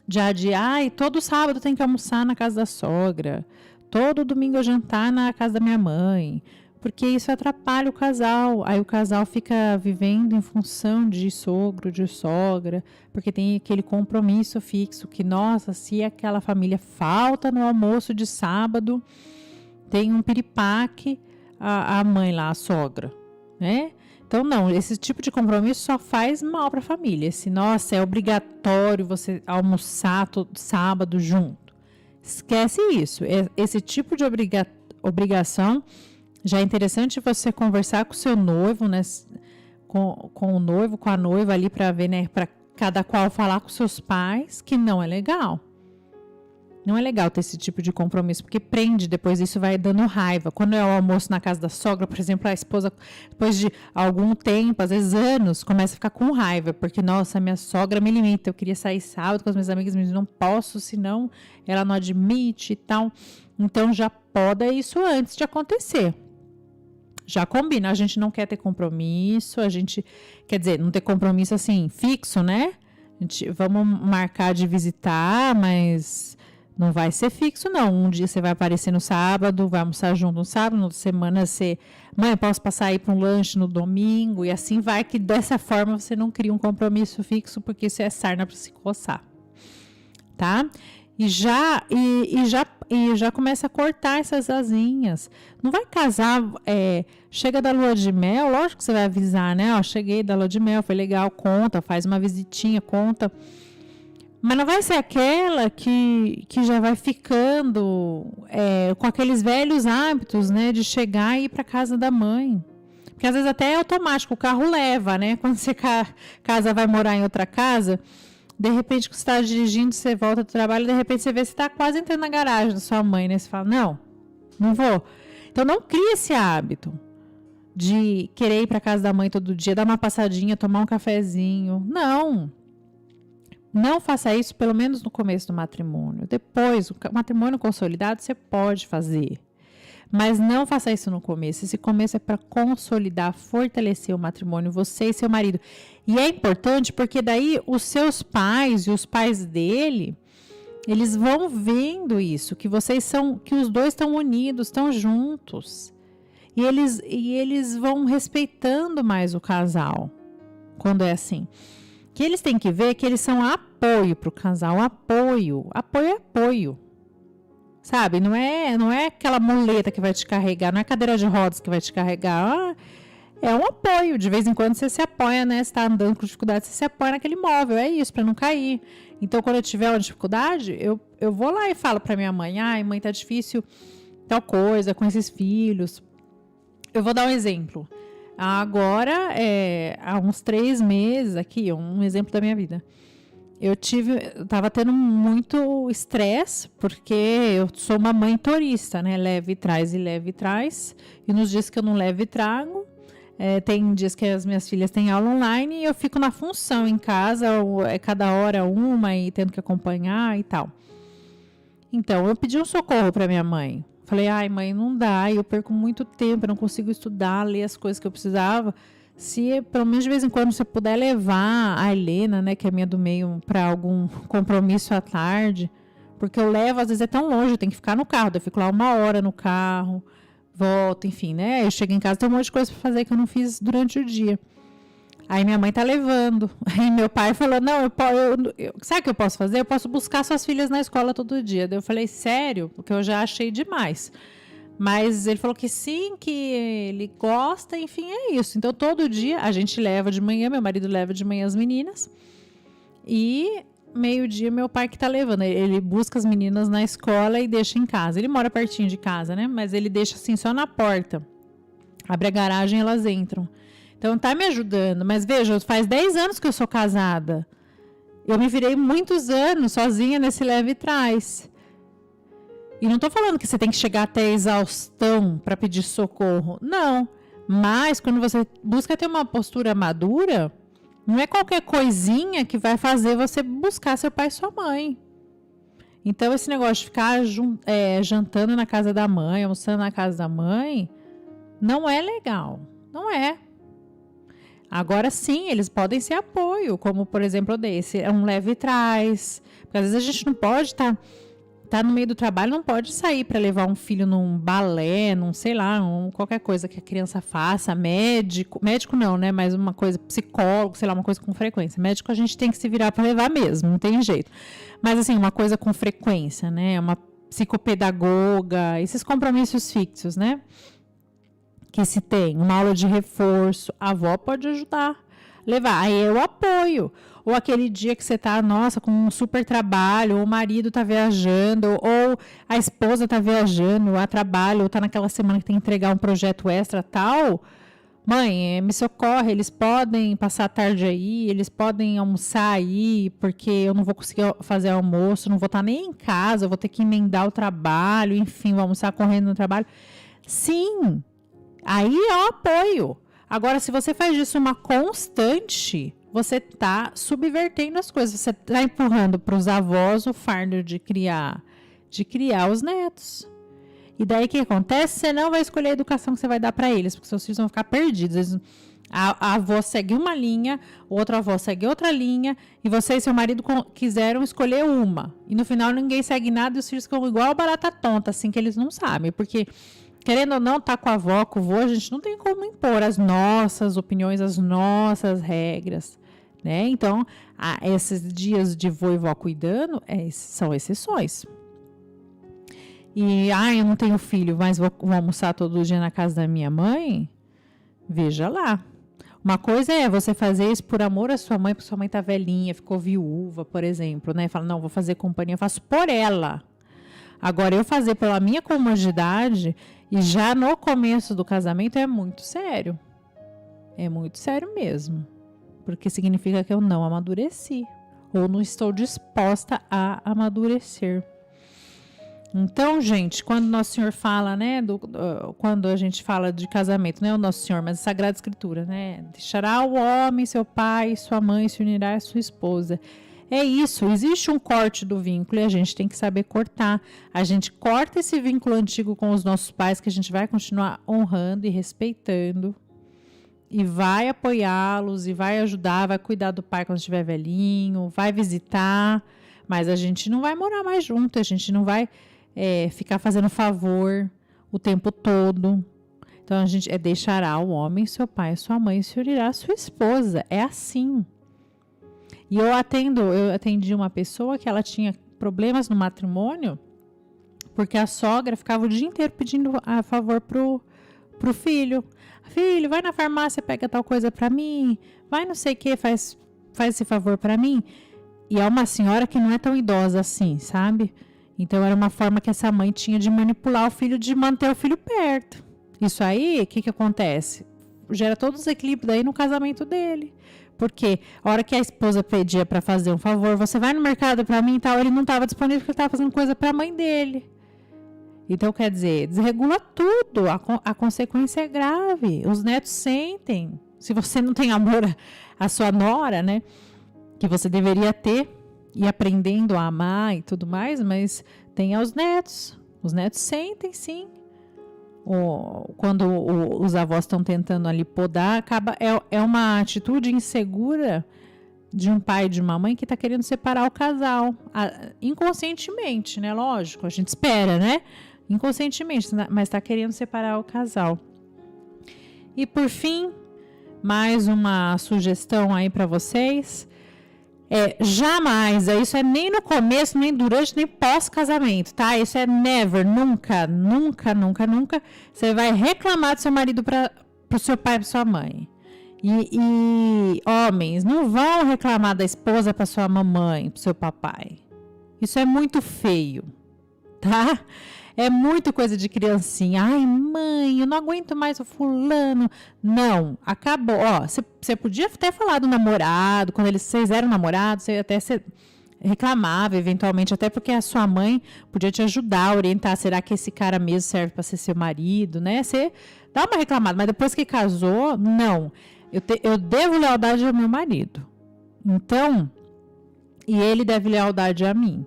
Já de, todo sábado tem que almoçar na casa da sogra. Todo domingo eu jantar na casa da minha mãe. Porque isso atrapalha o casal. Aí o casal fica vivendo em função de sogro, de sogra. Porque tem aquele compromisso fixo que, nossa, se aquela família falta no almoço de sábado, tem um piripaque, a mãe lá, a sogra, né? Então, não, esse tipo de compromisso só faz mal para a família. Nossa, é obrigatório você almoçar todo sábado junto. Esquece isso. Esse tipo de obrigação, já é interessante você conversar com o seu noivo, né? Com o noivo, com a noiva ali, para ver, né? Para cada qual falar com seus pais, que não é legal. Não é legal ter esse tipo de compromisso, porque prende, depois isso vai dando raiva. Quando é o almoço na casa da sogra, por exemplo, a esposa, depois de algum tempo, às vezes anos, começa a ficar com raiva, porque, nossa, minha sogra me limita, eu queria sair sábado com as minhas amigas, mas não posso, senão ela não admite e tal. Então, já poda isso antes de acontecer. Já combina, a gente não quer ter compromisso, a gente, quer dizer, não ter compromisso assim, fixo, né? Vamos marcar de visitar, mas não vai ser fixo, não. Um dia você vai aparecer no sábado, vai almoçar junto no sábado, na outra semana você... Mãe, eu posso passar aí para um lanche no domingo, e assim vai, que dessa forma você não cria um compromisso fixo, porque isso é sarna para se coçar. Tá? E já começa a cortar essas asinhas. Não vai casar, chega da lua de mel, lógico que você vai avisar, né? Cheguei da lua de mel, foi legal, conta, faz uma visitinha, conta... Mas não vai ser aquela que já vai ficando com aqueles velhos hábitos, né? De chegar e ir para casa da mãe. Porque às vezes até é automático, o carro leva, né? Quando você casa, vai morar em outra casa, de repente que você está dirigindo, você volta do trabalho, de repente você vê que você está quase entrando na garagem da sua mãe, né? Você fala, não vou. Então não cria esse hábito de querer ir para casa da mãe todo dia, dar uma passadinha, tomar um cafezinho. Não faça isso, pelo menos no começo do matrimônio. Depois, o matrimônio consolidado, você pode fazer. Mas não faça isso no começo. Esse começo é para consolidar, fortalecer o matrimônio, você e seu marido. E é importante porque daí os seus pais e os pais dele, eles vão vendo isso, que que os dois estão unidos, estão juntos. E eles vão respeitando mais o casal, quando é assim. Que eles têm que ver que eles são apoio para o casal, apoio é apoio, sabe? Não é aquela muleta que vai te carregar, não é cadeira de rodas que vai te carregar, é um apoio, de vez em quando você se apoia, né? Você está andando com dificuldade, você se apoia naquele móvel, é isso, para não cair. Então, quando eu tiver uma dificuldade, eu vou lá e falo para minha mãe, mãe, tá difícil tal coisa com esses filhos. Eu vou dar um exemplo. Agora, há uns 3 meses, aqui, um exemplo da minha vida, eu estava tendo muito estresse, porque eu sou uma mãe turista, né? Leve e traz, e nos dias que eu não levo e trago, tem dias que as minhas filhas têm aula online, e eu fico na função em casa, cada hora uma, e tendo que acompanhar e tal. Então, eu pedi um socorro para minha mãe. Falei, mãe, não dá, eu perco muito tempo, eu não consigo estudar, ler as coisas que eu precisava. Se, pelo menos de vez em quando, você puder levar a Helena, né, que é minha do meio, para algum compromisso à tarde, porque eu levo, às vezes é tão longe, eu tenho que ficar no carro, eu fico lá 1 hora no carro, volto, enfim, né, eu chego em casa, tem um monte de coisa para fazer que eu não fiz durante o dia. Aí minha mãe tá levando. Aí meu pai falou, não, sabe o que eu posso fazer? Eu posso buscar suas filhas na escola todo dia. Daí eu falei, sério? Porque eu já achei demais. Mas ele falou que sim, que ele gosta, enfim, é isso. Então todo dia a gente leva de manhã, meu marido leva de manhã as meninas. meio-dia, meu pai que tá levando. Ele busca as meninas na escola e deixa em casa. Ele mora pertinho de casa, né? Mas ele deixa assim só na porta. Abre a garagem e elas entram. Então tá me ajudando. Mas veja, faz 10 anos que eu sou casada. Eu me virei muitos anos sozinha nesse leve trás. E não tô falando que você tem que chegar até a exaustão para pedir socorro. Não. Mas quando você busca ter uma postura madura, não é qualquer coisinha que vai fazer você buscar seu pai e sua mãe. Então esse negócio de ficar jantando na casa da mãe, almoçando na casa da mãe, não é legal. Não é. Agora sim, eles podem ser apoio, como por exemplo desse, é um leve trás. Porque às vezes a gente não pode estar no meio do trabalho, não pode sair para levar um filho num balé, num, sei lá, qualquer coisa que a criança faça, médico não, né, mas uma coisa, psicólogo, sei lá, uma coisa com frequência. Médico a gente tem que se virar para levar mesmo, não tem jeito. Mas assim, uma coisa com frequência, né, uma psicopedagoga, esses compromissos fixos, né, que se tem, uma aula de reforço, a avó pode ajudar, levar, aí eu apoio. Ou aquele dia que você tá, nossa, com um super trabalho, ou o marido tá viajando, ou a esposa tá viajando, a trabalho, ou tá naquela semana que tem que entregar um projeto extra, tal. Mãe, me socorre, eles podem passar a tarde aí, eles podem almoçar aí, porque eu não vou conseguir fazer almoço, não vou estar nem em casa, eu vou ter que emendar o trabalho, enfim, vou almoçar correndo no trabalho. Sim, aí é o apoio. Agora, se você faz disso uma constante, você está subvertendo as coisas. Você está empurrando para os avós o fardo de criar os netos. E daí o que acontece? Você não vai escolher a educação que você vai dar para eles, porque seus filhos vão ficar perdidos. A avó segue uma linha, outra avó segue outra linha, e você e seu marido quiseram escolher uma. E no final ninguém segue nada e os filhos ficam igual barata tonta, assim, que eles não sabem. Porque, querendo ou não, tá com a avó, com o vô, a gente não tem como impor as nossas opiniões, as nossas regras, né? Então, esses dias de vô e vó cuidando são exceções. E, eu não tenho filho, mas vou almoçar todo dia na casa da minha mãe? Veja lá. Uma coisa é você fazer isso por amor à sua mãe, porque sua mãe tá velhinha, ficou viúva, por exemplo, né? Fala, não, vou fazer companhia, eu faço por ela. Agora, eu fazer pela minha comodidade, e já no começo do casamento, é muito sério. É muito sério mesmo. Porque significa que eu não amadureci. Ou não estou disposta a amadurecer. Então, gente, quando Nosso Senhor fala, né, quando a gente fala de casamento, não é o Nosso Senhor, mas a Sagrada Escritura, né, deixará o homem, seu pai, sua mãe, se unirá à sua esposa. É isso, existe um corte do vínculo e a gente tem que saber cortar. A gente corta esse vínculo antigo com os nossos pais, que a gente vai continuar honrando e respeitando, e vai apoiá-los, e vai ajudar, vai cuidar do pai quando estiver velhinho, vai visitar, mas a gente não vai morar mais junto, a gente não vai ficar fazendo favor o tempo todo. Então, a gente deixará o homem, seu pai e sua mãe, se unirá à sua esposa. É assim. E eu atendi uma pessoa que ela tinha problemas no matrimônio, porque a sogra ficava o dia inteiro pedindo a favor pro filho. Filho, vai na farmácia, pega tal coisa pra mim, vai não sei o que, faz esse favor pra mim. E é uma senhora que não é tão idosa assim, sabe? Então, era uma forma que essa mãe tinha de manipular o filho, de manter o filho perto. Isso aí, o que acontece? Gera todo o desequilíbrio daí no casamento dele. Porque a hora que a esposa pedia para fazer um favor, você vai no mercado para mim e tal, ele não estava disponível porque ele estava fazendo coisa para a mãe dele. Então, quer dizer, desregula tudo. A consequência é grave. Os netos sentem. Se você não tem amor à sua nora, né? Que você deveria ter, e aprendendo a amar e tudo mais, mas tem aos netos. Os netos sentem, sim. Quando os avós estão tentando ali podar, é uma atitude insegura de um pai e de uma mãe que está querendo separar o casal. Inconscientemente, né? Lógico, a gente espera, né? Inconscientemente, mas está querendo separar o casal. E por fim, mais uma sugestão aí para vocês. Jamais, isso é nem no começo, nem durante, nem pós-casamento, tá? Isso é never, nunca, nunca, nunca, nunca. Você vai reclamar do seu marido pro seu pai e pra sua mãe. E homens, não vão reclamar da esposa para sua mamãe, para seu papai. Isso é muito feio, tá? É muito coisa de criancinha. Ai, mãe, eu não aguento mais o fulano. Não, acabou. Ó, você podia até falar do namorado, quando vocês eram namorados, você até reclamava, eventualmente, até porque a sua mãe podia te ajudar, orientar. Será que esse cara mesmo serve para ser seu marido, né? Você dá uma reclamada, mas depois que casou, não. Eu devo lealdade ao meu marido. Então, e ele deve lealdade a mim.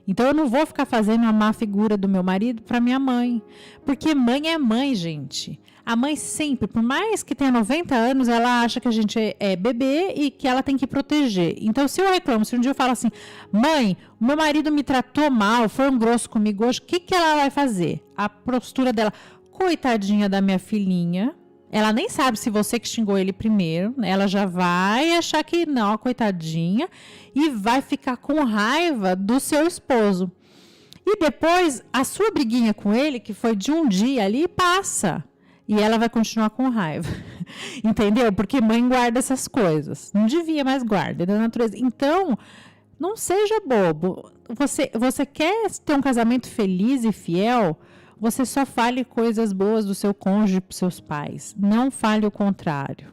Então, eu não vou ficar fazendo a má figura do meu marido para minha mãe. Porque mãe é mãe, gente. A mãe sempre, por mais que tenha 90 anos, ela acha que a gente é bebê e que ela tem que proteger. Então, se eu reclamo, se um dia eu falo assim, mãe, o meu marido me tratou mal, foi um grosso comigo hoje, o que ela vai fazer? A postura dela, coitadinha da minha filhinha. Ela nem sabe se você que xingou ele primeiro, né? Ela já vai achar que não, coitadinha, e vai ficar com raiva do seu esposo. E depois, a sua briguinha com ele, que foi de um dia ali, passa. E ela vai continuar com raiva. Entendeu? Porque mãe guarda essas coisas. Não devia, mas guarda, é da natureza. Então, não seja bobo. Você quer ter um casamento feliz e fiel? Você só fale coisas boas do seu cônjuge para os seus pais. Não fale o contrário.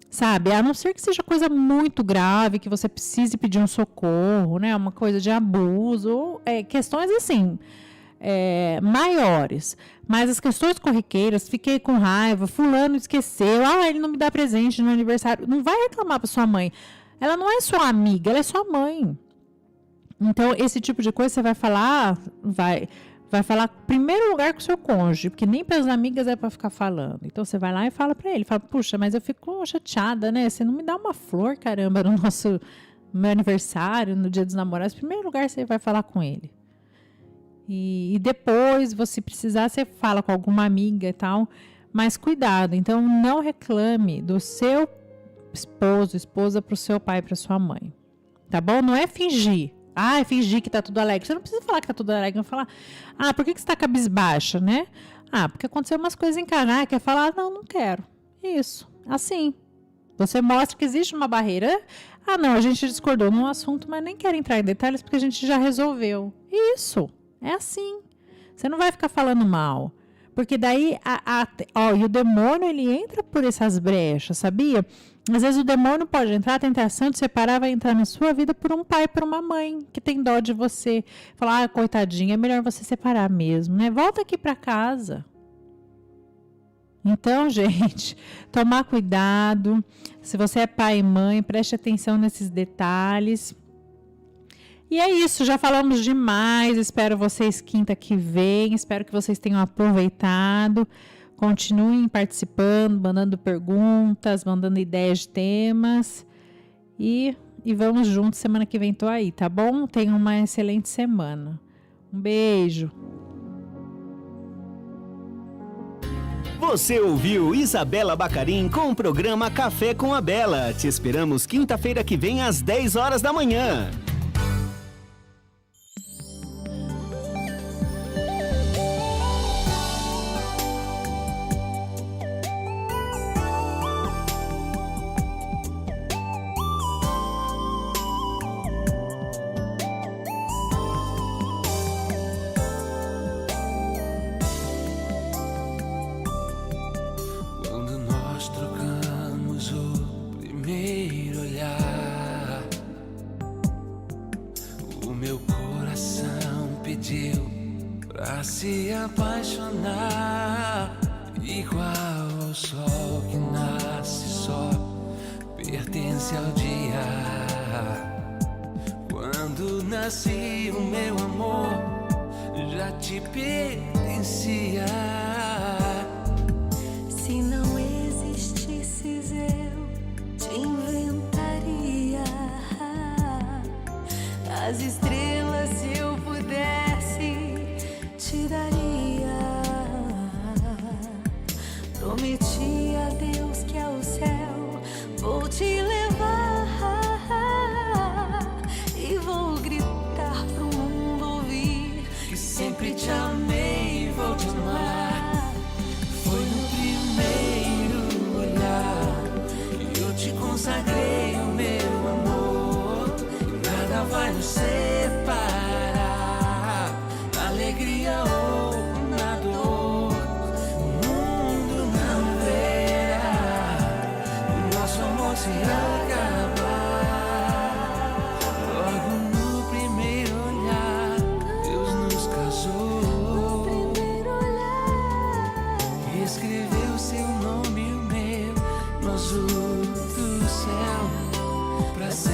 Sabe? A não ser que seja coisa muito grave, que você precise pedir um socorro, né? Uma coisa de abuso, ou, questões assim, maiores. Mas as questões corriqueiras, fiquei com raiva, fulano esqueceu, ele não me dá presente no meu aniversário. Não vai reclamar para sua mãe. Ela não é sua amiga, ela é sua mãe. Então, esse tipo de coisa você vai falar, vai falar em primeiro lugar com o seu cônjuge, porque nem para as amigas é para ficar falando. Então, você vai lá e fala para ele, fala, puxa, mas eu fico chateada, né? Você não me dá uma flor, caramba, no meu aniversário, no dia dos namorados. Em primeiro lugar, você vai falar com ele. E depois, se precisar, você fala com alguma amiga e tal. Mas cuidado, então não reclame do seu esposa para o seu pai e para sua mãe. Tá bom? Não é fingir. Fingir que tá tudo alegre. Você não precisa falar que tá tudo alegre. Vai falar, por que você tá cabisbaixa, né? Porque aconteceu umas coisas em casa. Quer falar? Não quero. Isso. Assim. Você mostra que existe uma barreira. Não, a gente discordou num assunto, mas nem quero entrar em detalhes porque a gente já resolveu. Isso. É assim. Você não vai ficar falando mal. Porque daí, e o demônio, ele entra por essas brechas, sabia? Às vezes o demônio pode entrar, a tentação de separar vai entrar na sua vida por um pai, por uma mãe, que tem dó de você. Falar, coitadinha, é melhor você separar mesmo, né? Volta aqui para casa. Então, gente, tomar cuidado. Se você é pai e mãe, preste atenção nesses detalhes. E é isso, já falamos demais. Espero vocês quinta que vem. Espero que vocês tenham aproveitado. Continuem participando, mandando perguntas, mandando ideias de temas. E vamos juntos, semana que vem tô aí, tá bom? Tenham uma excelente semana. Um beijo. Você ouviu Isabela Bacarin com o programa Café com a Bela. Te esperamos quinta-feira que vem às 10 horas da manhã. Se apaixonar igual ao sol que nasce só, pertence ao dia. Quando nasci o meu amor já te pertencia. Se não existisses eu te inventaria. As estrelas se eu pudesse te daria. Prometi a Deus que ao céu vou te levar e vou gritar pro mundo ouvir Que sempre te amei e vou te amar. Foi no primeiro olhar quero ser.